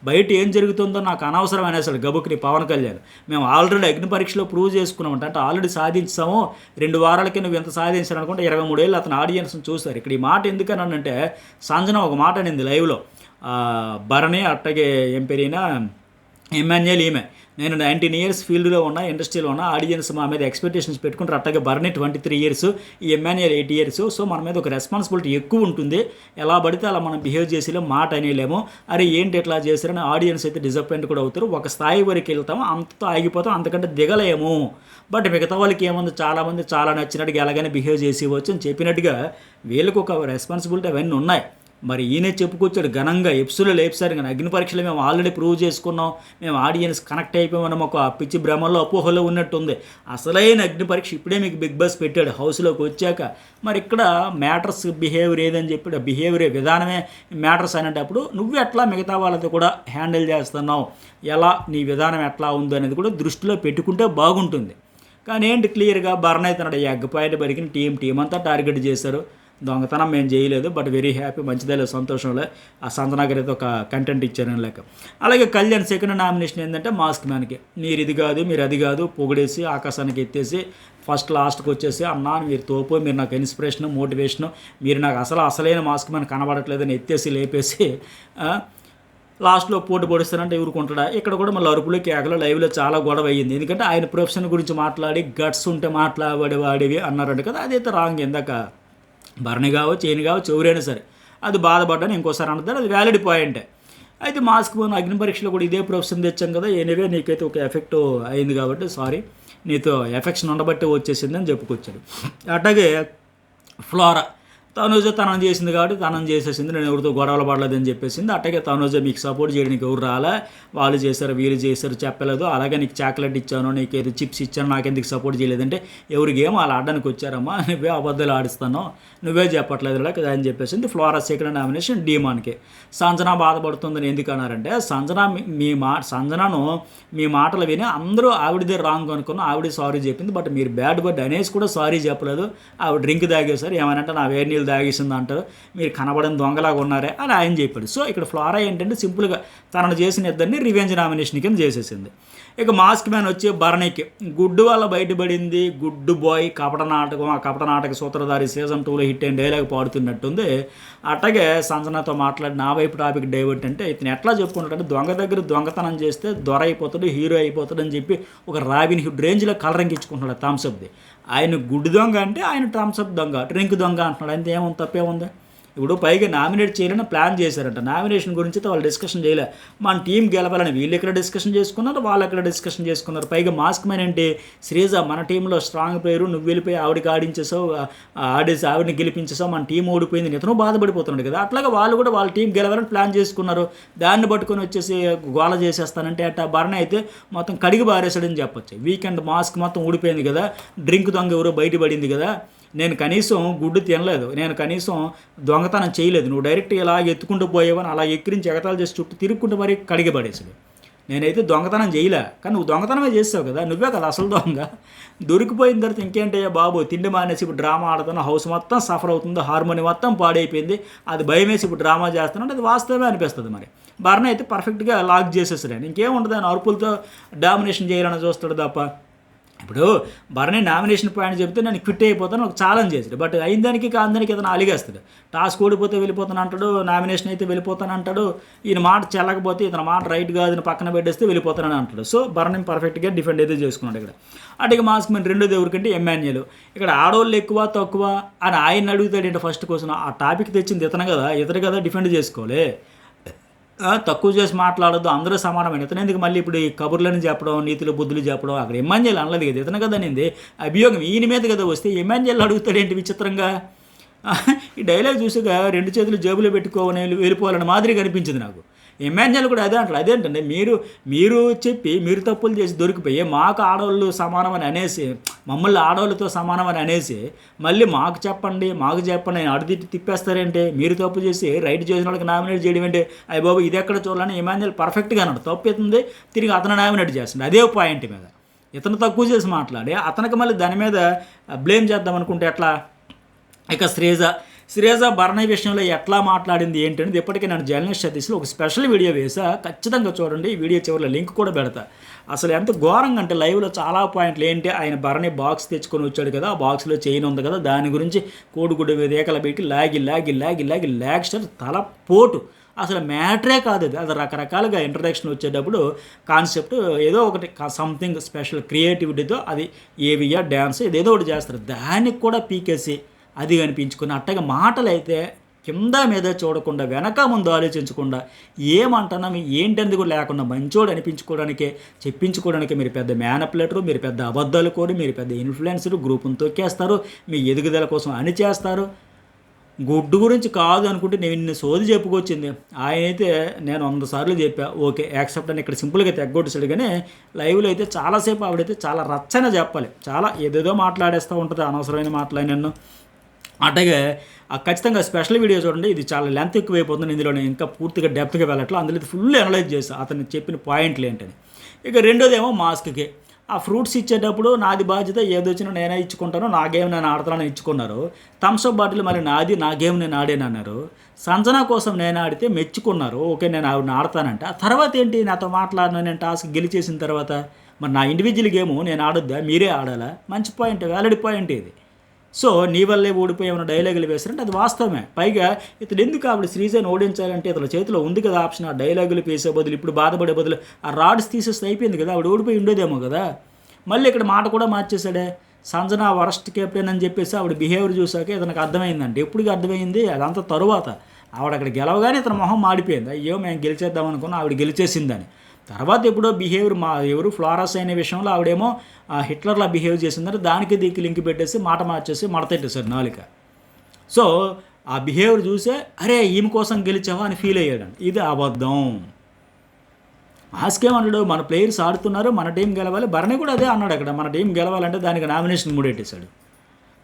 బయట ఏం జరుగుతుందో నాకు అనవసరం అనేసాడు గబుక్ని పవన్ కళ్యాణ్. మేము ఆల్రెడీ అగ్ని పరీక్షలో ప్రూవ్ చేసుకున్నామంట, అంటే ఆల్రెడీ సాధించాము, 2 వారాలకి నువ్వు ఎంత సాధించాను అనుకుంటే 23 ఏళ్ళు అతను ఆడియన్స్ని చూస్తారు. ఇక్కడ ఈ మాట ఎందుకని అంటే సంజన ఒక మాట అనింది లైవ్లో, భరణి అట్టగే ఏం పెరిగినా ఎమ్మాన్యుయల్ ఈమె, నేను 19 ఇయర్స్ ఫీల్డ్లో ఉన్నా, ఇండస్ట్రీలో ఉన్నా, ఆడియన్స్ మా మీద ఎక్స్పెక్టేషన్స్ పెట్టుకుంటారు. అట్టగా భరణి 23 ఇయర్స్, ఈ ఎమ్మాన్యుయల్ 8 ఇయర్స్. సో మన మీద ఒక రెస్పాన్సిబిలిటీ ఎక్కువ ఉంటుంది, ఎలా పడితే అలా మనం బిహేవ్ చేసేలేము, మాట అనేలేము. అరే ఏంటి ఎట్లా చేశారని ఆడియన్స్ అయితే డిసప్పాయింట్ కూడా అవుతారు. ఒక స్థాయి వరకు వెళ్తాము, అంతతో ఆగిపోతాం, అంతకంటే దిగలేము. బట్ మిగతా వాళ్ళకి ఏముంది, చాలామంది చాలా నచ్చినట్టుగా ఎలాగైనా బిహేవ్ చేసేవచ్చు అని చెప్పినట్టుగా వీళ్ళకి ఒక రెస్పాన్సిబిలిటీ అవన్నీ ఉన్నాయి. మరి ఈయనే చెప్పుకొచ్చాడు ఘనంగా ఎపిసోడ్లో లేపుసారు కానీ అగ్ని పరీక్షలు మేము ఆల్రెడీ ప్రూవ్ చేసుకున్నాం, మేము ఆడియన్స్ కనెక్ట్ అయిపోయామని ఒక పిచ్చి భ్రమల్లో అపోహలో ఉన్నట్టుంది. అసలైన అగ్ని పరీక్ష ఇప్పుడే మీకు బిగ్ బాస్ పెట్టాడు హౌస్లోకి వచ్చాక. మరి ఇక్కడ మ్యాటర్స్ బిహేవియర్ ఏదని చెప్పాడు, బిహేవియర్ విధానమే మ్యాటర్స్ అనేటప్పుడు నువ్వు ఎట్లా మిగతా వాళ్ళతో కూడా హ్యాండిల్ చేస్తున్నావు, ఎలా నీ విధానం ఎట్లా ఉందో అనేది కూడా దృష్టిలో పెట్టుకుంటే బాగుంటుంది. కానీ ఏంటి క్లియర్గా భరణి అవుతున్నాడు, ఈ ఎగ్గపాయట బరికిన టీం అంతా టార్గెట్ చేశారు. దొంగతనం మేము చేయలేదు, బట్ వెరీ హ్యాపీ, మంచిదే, సంతోషంలో ఆ సంతనాగర్ అయితే ఒక కంటెంట్ ఇచ్చారని లెక్క. అలాగే కళ్యాణ్ సెకండ్ నామినేషన్ ఏంటంటే మాస్క్ మ్యాన్కి, మీరు ఇది కాదు, మీరు అది కాదు, పొగిడేసి ఆకాశానికి ఎత్తేసి ఫస్ట్ లాస్ట్కి వచ్చేసి అన్నా మీరు తోపు, మీరు నాకు ఇన్స్పిరేషను, మోటివేషను, మీరు నాకు అసలైన మాస్క్ మ్యాన్ కనబడట్లేదని ఎత్తేసి లేపేసి లాస్ట్లో పోటీ పొడిస్తానంటే ఊరుకుంటాడా. ఇక్కడ కూడా మళ్ళీ అరుపులు కేకలు లైవ్లో చాలా గొడవ అయ్యింది. ఎందుకంటే ఆయన ప్రొఫెషన్ గురించి మాట్లాడి గట్స్ ఉంటే మాట్లాడేవాడివి అన్నారంట కదా, అదైతే రాంగ్. ఇందాక భరణి కావచ్చు, ఈయన కావచ్చు, ఎవరైనా సరే అది బాధపడ్డాను ఇంకోసారి అంటారు, అది వ్యాలిడ్ పాయింటే. అయితే మాస్క్ అగ్ని పరీక్షలో కూడా ఇదే ప్రొఫెషన్ తెచ్చాం కదా, ఎనివే నీకైతే ఒక ఎఫెక్ట్ అయింది కాబట్టి సారీ, నీతో ఎఫెక్షన్ ఉండబట్టి వచ్చేసింది అని చెప్పుకొచ్చాడు. అట్లాగే ఫ్లోరా తనూజ తనం చేసింది కాబట్టి తనం చేసేసింది, నేను ఎవరితో గొడవలు పడలేదని చెప్పేసింది. అట్టగే తనూజ మీకు సపోర్ట్ చేయడానికి ఎవరు రాలా, వాళ్ళు చేశారు వీళ్ళు చేశారు చెప్పలేదు, అలాగే నీకు చాక్లెట్ ఇచ్చాను నీకు ఏదో చిప్స్ ఇచ్చాను నాకెందుకు సపోర్ట్ చేయలేదంటే ఎవరికి ఏమో అలా ఆడడానికి వచ్చారమ్మా, నువ్వే అబద్ధాలు ఆడిస్తాను నువ్వే చెప్పట్లేదు కదా అని చెప్పేసింది. ఫ్లోరా సెకండ్ నామినేషన్ డీమాన్కి. సంజన బాధపడుతుందని ఎందుకు అన్నారంటే సంజనను మీ మాటలు విని అందరూ ఆవిడదే రాంగ్ అనుకున్నాం, ఆవిడ సారీ చెప్పింది, బట్ మీరు బ్యాడ్ బర్డ్ అనేసి కూడా సారీ చెప్పలేదు. ఆవిడ డ్రింక్ తాగేశారు, ఏమనంటే నా వేడి నీళ్ళు తాగేసింది అంటారు, మీరు కనబడిన దొంగలాగా ఉన్నారే అని ఆయన చెప్పాడు. సో ఇక్కడ ఫ్లోరా ఏంటంటే సింపుల్గా తనను చేసిన ఇద్దరిని రివెంజ్ నామినేషన్ కింద చేసేసింది. ఇక మాస్క్ మ్యాన్ వచ్చి భరణికి గుడ్డు వల్ల బయటపడింది, గుడ్డు బాయ్ కపట నాటకం, ఆ కపట నాటక సూత్రధారి సీజన్ 2లో హిట్ అయిన డైలాగ్ పాడుతున్నట్టుంది. అట్లాగే సంజనతో మాట్లాడి నా వైపు టాపిక్ డైవర్ట్ అంటే ఇతను ఎట్లా చెప్పుకుంటాడంటే దొంగ దగ్గర దొంగతనం చేస్తే దొర అయిపోతాడు హీరో అయిపోతాడు అని చెప్పి ఒక రాబిన్ హుడ్ రేంజ్లో కలరింగ్ ఇచ్చుకుంటున్నాడు థమ్స్అప్ది. ఆయన గుడ్డు దొంగ అంటే ఆయన థమ్స్అప్ దొంగ డ్రింక్ దొంగ అంటున్నాడు, అంతే ఏముంది తప్పేముంది. ఇప్పుడు పైగా నామినేట్ చేయాలని ప్లాన్ చేశారంట, నామినేషన్ గురించి వాళ్ళు డిస్కషన్ చేయలే, మన టీం గెలవాలని వీళ్ళు ఎక్కడ డిస్కషన్ చేసుకున్నారు వాళ్ళు ఎక్కడ డిస్కషన్ చేసుకున్నారు. పైగా మాస్క్ మ్యాన్ అంటే శ్రీజ మన టీంలో స్ట్రాంగ్ ప్లేయరు, నువ్వు వెళ్ళిపోయి ఆవిడకి ఆడించేసావు, ఆడేసి ఆవిడని గెలిపించేసావు, మన టీం ఓడిపోయింది, ఇతను బాధపడిపోతున్నాడు కదా. అట్లాగే వాళ్ళు కూడా వాళ్ళ టీం గెలవాలని ప్లాన్ చేసుకున్నారు, దాన్ని పట్టుకొని వచ్చేసి గోల చేసేస్తానంటే అట్లా భరణి అయితే మొత్తం కడిగి బారేసాడని చెప్పొచ్చు. వీకెండ్ మాస్క్ మొత్తం ఊడిపోయింది కదా, డ్రింక్ దొంగ ఎవరో బయటపడింది కదా, నేను కనీసం గుడ్డు తినలేదు, నేను కనీసం దొంగతనం చేయలేదు, నువ్వు డైరెక్ట్ ఇలా ఎత్తుకుంటూ పోయేవని అలా ఎక్కిరించి ఎగతాలు చేసి చుట్టూ తిరుగుకుంటూ మరీ కడిగి పడేసాడు. నేనైతే దొంగతనం చేయలే, కానీ నువ్వు దొంగతనమే చేస్తావు కదా, నువ్వే కదా అసలు దొంగ. దొరికిపోయిన తర్వాత ఇంకేంటయ్యా బాబు, తిండి మానేసి ఇప్పుడు డ్రామా ఆడుతున్నా, హౌస్ మొత్తం సఫర్ అవుతుంది, హార్మోని మొత్తం పాడైపోయింది, అది భయం వేసి ఇప్పుడు డ్రామా చేస్తున్నాడు, అది వాస్తవమే అనిపిస్తుంది. మరి భరణి అయితే పర్ఫెక్ట్గా లాక్ చేసేసాడు, ఇంకేముంటుంది ఆయన అరుపులతో డామినేషన్ చేయాలని చూస్తాడు తప్ప. ఇప్పుడు భరణి నామినేషన్ పాయింట్ చెప్తే నేను క్విట్ అయిపోతాను ఒక ఛాలెంజ్ చేసాడు, బట్ అయిన దానికి కాని దానికి ఏదైనా అలిగేస్తాడు, టాస్క్ ఓడిపోతే వెళ్ళిపోతాను అంటాడు, నామినేషన్ అయితే వెళ్ళిపోతాను అంటాడు, ఈయన మాట చెల్లకపోతే ఇతని మాట రైట్ కాదని పక్కన పెట్టేస్తే వెళ్ళిపోతానని అంటాడు. సో భరణి పర్ఫెక్ట్గా డిఫెండ్ అయితే చేసుకున్నాడు ఇక్కడ. అటు మాస్క్ మ్యాన్ రెండోది ఎవరికంటే ఎమ్మాన్యుయల్. ఇక్కడ ఆడవాళ్ళు ఎక్కువ తక్కువ అని ఆయన అడుగుతాడు ఏంటో ఫస్ట్ క్వశ్చన్, ఆ టాపిక్ తెచ్చింది ఇతను కదా డిఫెండ్ చేసుకోవాలి, తక్కువ చేసి మాట్లాడద్దు అందరూ సమానమైన ఇతను ఎందుకు మళ్ళీ ఇప్పుడు ఈ కబుర్లని చెప్పడం నీతులు బుద్ధులు చెప్పడం, అక్కడ ఎమ్మాన్యుయల్ అనలేదు కదా, ఇతను కదా నింది అభియోగం ఈయన మీద కదా వస్తే ఎమ్మాన్యుయల్ అడుగుతాడు ఏంటి విచిత్రంగా. ఈ డైలాగ్ చూసాక రెండు చేతులు జేబులో పెట్టుకోవని వెళ్ళిపోవాలని మాదిరిగా అనిపించింది నాకు. ఎమ్మాన్యుయల్ కూడా అదే అంటాడు, అదేంటండి మీరు చెప్పి మీరు తప్పులు చేసి దొరికిపోయి మాకు ఆడవాళ్ళు సమానమని అనేసి మమ్మల్ని ఆడవాళ్ళతో సమానమని అనేసి మళ్ళీ మాకు చెప్పండి నేను అడిదిట్టి తిప్పేస్తారేంటి, మీరు తప్పు చేసి రైట్ చేసిన వాళ్ళకి నామినేట్ చేయడం ఏంటి, అయ్య బాబు ఇది ఎక్కడ చూడాలని ఎమ్మాన్యుయల్ పర్ఫెక్ట్గా అన్నాడు, తప్పు అవుతుంది తిరిగి అతను నామినేట్ చేస్తుంది అదే పాయింట్ మీద. ఇతను తక్కువ చేసి మాట్లాడి అతనికి మళ్ళీ దాని మీద బ్లేమ్ చేద్దాం అనుకుంటే ఎట్లా. ఇక శ్రీజ భరణి విషయంలో ఎట్లా మాట్లాడింది ఏంటనేది ఇప్పటికే నేను జర్నలిస్ట్ సతీష్లో ఒక స్పెషల్ వీడియో వేసా, ఖచ్చితంగా చూడండి, ఈ వీడియో చివరిలో లింక్ కూడా పెడతా. అసలు ఎంత ఘోరంగా అంటే లైవ్లో చాలా పాయింట్లు ఏంటి, ఆయన భరణి బాక్స్ తెచ్చుకొని వచ్చాడు కదా, ఆ బాక్స్లో చైన్ ఉంది కదా, దాని గురించి కోడిగుడ్డు వేదికలు పెట్టి లాగి స్టార్ తల పోటు, అసలు మ్యాటరే కాదు అది రకరకాలుగా ఇంట్రడక్షన్ వచ్చేటప్పుడు కాన్సెప్ట్ ఏదో ఒకటి సంథింగ్ స్పెషల్ క్రియేటివిటీతో అది ఏవియా డ్యాన్స్ ఇదేదో ఒకటి చేస్తారు, దానికి కూడా పీకేసి అది కనిపించుకుని అట్టగా మాటలు అయితే కింద మీద చూడకుండా వెనక ముందు ఆలోచించకుండా ఏమంటున్నా మీ ఏంటనేది కూడా లేకుండా మంచోడు అనిపించుకోవడానికే చెప్పించుకోవడానికి మీరు పెద్ద మేనప్లేటరు, మీరు పెద్ద అబద్ధాలు కోరి, మీరు పెద్ద ఇన్ఫ్లుయెన్సరు, గ్రూపును తొక్కేస్తారు, మీ ఎదుగుదల కోసం అని చేస్తారు. గుడ్డు గురించి కాదు అనుకుంటే నేను ఇన్ని సోది చెప్పుకొచ్చింది, ఆయన అయితే నేను 100 సార్లు చెప్పా ఓకే యాక్సెప్ట్ అని ఇక్కడ సింపుల్గా తెగ్గొట్టేసాడు. కానీ లైవ్లో అయితే చాలాసేపు ఆవిడైతే చాలా రచ్చనే చెప్పాలి, చాలా ఏదేదో మాట్లాడేస్తూ ఉంటుంది అనవసరమైన మాట్లాడి నన్ను. అట్లాగే ఖచ్చితంగా స్పెషల్ వీడియో చూడండి, ఇది చాలా లెంత్ ఎక్కువైపోతుంది, ఇందులో నేను ఇంకా పూర్తిగా డెప్త్గా వెళ్ళట్లా, అందులో ఫుల్ అనలైజ్ చేస్తాను అతను చెప్పిన పాయింట్లు ఏంటని. ఇక రెండోదేమో మాస్క్కి ఆ ఫ్రూట్స్ ఇచ్చేటప్పుడు నాది బాధ్యత, ఏదొచ్చినా నేనే ఇచ్చుకుంటాను, నా గేమ్ నేను ఆడతానని ఇచ్చుకున్నారు. థమ్స్అప్ బాటిల్ మరి నాది, నా గేమ్ నేను ఆడానన్నారు. సంజన కోసం నేను ఆడితే మెచ్చుకున్నారు, ఓకే నేను ఆవిడని ఆడతానంట. ఆ తర్వాత ఏంటి నాతో మాట్లాడిన నేను టాస్క్ గెలిచేసిన తర్వాత మరి నా ఇండివిజువల్ గేము నేను ఆడొద్దా, మీరే ఆడాలా? మంచి పాయింట్, వ్యాలిడ్ పాయింట్ ఇది. సో నీ వల్లే ఓడిపోయామన్న డైలాగులు వేశారంటే అది వాస్తవమే. పైగా ఇతడు ఎందుకు ఆవిడ శ్రీజని ఓడించాలంటే ఇతని చేతిలో ఉంది కదా ఆప్షన్, ఆ డైలాగులు వేసే బదులు ఇప్పుడు బాధపడే బదులు ఆ రాడ్స్ తీసేస్తే అయిపోయింది కదా, ఆవిడ ఓడిపోయి ఉండేదేమో కదా. మళ్ళీ ఇక్కడ మాట కూడా మార్చేశాడే, సంజన వరస్ట్ కెప్టెన్ అని చెప్పేసి ఆవిడ బిహేవియర్ చూసాక ఇతనికి అర్థమైందంటే ఎప్పటికీ అర్థమైంది అదంతా తరువాత. ఆవిడ అక్కడ గెలవగానే ఇతను మొహం మాడిపోయింది, అయ్యో మేము గెలిచేద్దాం అనుకున్నా ఆవిడ గెలిచేసిందని. తర్వాత ఎప్పుడో బిహేవియర్ ఎవరు ఫ్లోరస్ అనే విషయంలో ఆవిడేమో హిట్లర్లా బిహేవ్ చేసిందని దానికి దీనికి లింక్ పెట్టేసి మాట మార్చేసి మడతెట్టేశారు నాలుక. సో ఆ బిహేవియర్ చూసే అరే ఈమె కోసం గెలిచావా అని ఫీల్ అయ్యాడు. ఇది అబద్ధం. ఆస్కేమన్నాడు, మన ప్లేయర్స్ ఆడుతున్నారు, మన టీం గెలవాలి. భరణి కూడా అదే అన్నాడు అక్కడ, మన టీం గెలవాలంటే దానికి నామినేషన్ మూడెట్టేశాడు.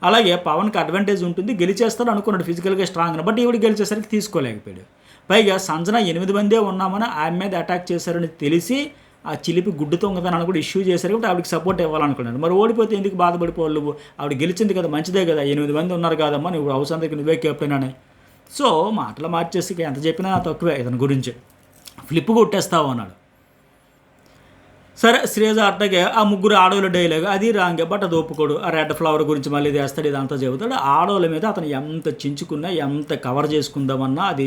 అలాగే పవన్కి అడ్వాంటేజ్ ఉంటుంది, గెలిచేస్తాడు అనుకున్నాడు ఫిజికల్గా స్ట్రాంగ్, బట్ ఈవిడ గెలిచేసరికి తీసుకోలేకపోయాడు. పైగా సంజన 8 మందే ఉన్నామని ఆమె మీద అటాక్ చేశారని తెలిసి ఆ చిలిపి గుడ్డు తొంగతనాన్ని కూడా ఇష్యూ చేశారు కాబట్టి ఆవిడకి సపోర్ట్ ఇవ్వాలనుకున్నాడు. మరి ఓడిపోతే ఎందుకు బాధపడిపోవాలి నువ్వు? ఆవిడ గెలిచింది కదా, మంచిదే కదా, 8 మంది ఉన్నారు కదమ్మా, నువ్వు హౌస్ అందరికి నువ్వే కెప్టెన్ అని. సో మాటలు మార్చేసి ఎంత చెప్పినా తక్కువే ఇతని గురించి. ఫ్లిప్ కొట్టేస్తావు అన్నాడు. సరే శ్రీజ అట్టగే ఆ ముగ్గురు ఆడవాళ్ళ డైలాగ్ అది రాంగే, బట్ అది ఒప్పుకోడు. ఆ రెడ్ ఫ్లవర్ గురించి మళ్ళీ చేస్తాడు, ఇదంతా చెబుతాడు. ఆడవాళ్ళ మీద అతను ఎంత చించుకున్నా, ఎంత కవర్ చేసుకుందామన్నా అది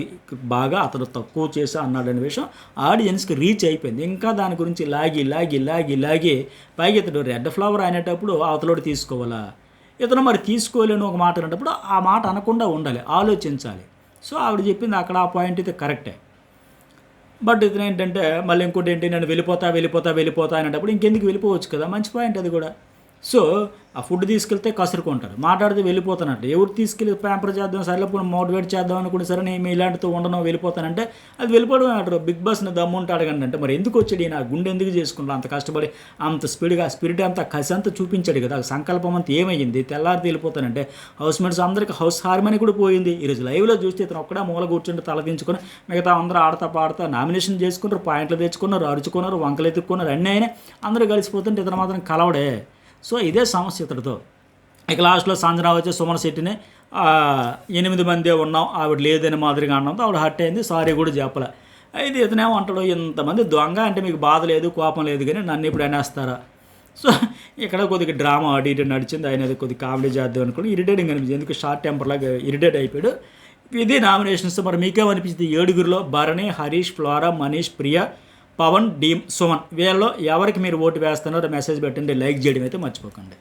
బాగా అతను తక్కువ చేసి అన్నాడనే విషయం ఆడియన్స్కి రీచ్ అయిపోయింది. ఇంకా దాని గురించి లాగి లాగి లాగి లాగి పైగా ఇతడు రెడ్ ఫ్లవర్ అనేటప్పుడు అవతలోడు తీసుకోవాలా, ఇతను మరి తీసుకోలేను ఒక మాట అనేటప్పుడు ఆ మాట అనకుండా ఉండాలి, ఆలోచించాలి. సో ఆవిడ చెప్పింది అక్కడ ఆ పాయింట్ అయితే కరెక్టే. బట్ ఇతను ఏంటంటే మళ్ళీ ఇంకోటి ఏంటి, నేను వెళ్ళిపోతా అనేటప్పుడు ఇంకెందుకు వెళ్ళిపోవచ్చు కదా, మంచి పాయింట్ అది కూడా. సో ఆ ఫుడ్ తీసుకెళ్తే కసురుకుంటారు, మాట్లాడితే వెళ్ళిపోతానంటే ఎవరు తీసుకెళ్ళి ప్యాంపర్ చేద్దాం, సరేలే మోటివేట్ చేద్దాం అనుకుంటే సరే నేను ఇలాంటితో ఉండను వెళ్ళిపోతానంటే అది వెళ్ళిపోవడం అంటారు. బిగ్ బాస్ని దమ్ముంటే అడగండి అంటే మరి ఎందుకు వచ్చాడు నా గుండె ఎందుకు చేసుకున్నాడు అంత కష్టపడి, అంత స్పీడ్గా స్పిరిట్ అంతా కసి అంతా చూపించాడు కదా, సంకల్పం అంతా ఏమయ్యింది, తెల్లారి వెళ్ళిపోతానంటే హౌస్ మేట్స్ అందరికీ హౌస్ హార్మనీ కూడా పోయింది. ఈరోజు లైవ్లో చూస్తే ఇతను ఒక్కడా మూల కూర్చుంటే తలదించుకొని మిగతా అందరూ ఆడతా పాడతా నామినేషన్ చేసుకున్నారు, పాయింట్లు తెచ్చుకున్నారు, అరుచుకున్నారు, వంకలు ఎత్తుక్కున్నారు, అన్నీ అయినా అందరూ కలిసిపోతుంటే ఇతను మాత్రం కలవడే. సో ఇదే సమస్య ఇతడితో. ఇక లాస్ట్లో సంజన వచ్చి సుమన్ శెట్టిని 8 మందే ఉన్నాం ఆవిడ లేదని మాదిరిగా అన్నంతో ఆవిడ హర్ట్ అయింది, సారీ కూడా చెప్పలే. అయితే ఇతనేమో అంటాడు, ఇంతమంది దొంగ అంటే మీకు బాధ లేదు కోపం లేదు కానీ నన్ను ఇప్పుడు అనేస్తారా. సో ఇక్కడ కొద్దిగా డ్రామా అటు ఇటు నడిచింది, ఆయన కొద్దిగా కామెడీ చేద్దాం అనుకోండి, ఇరిటేటింగ్ అనిపించింది, ఎందుకు షార్ట్ టెంపర్లాగా ఇరిటేట్ అయిపోయాడు. ఇది నామినేషన్స్. మరి మీకేమనిపించింది? 7గురిలో భరణి, హరీష్, ఫ్లోరా, మనీష్, ప్రియ, పవన్, డీమ్, సుమన్ వీళ్ళలో ఎవరికి మీరు ఓటు వేస్తున్నారో మెసేజ్ పెట్టండి, లైక్ చేయడం అయితే మర్చిపోకండి.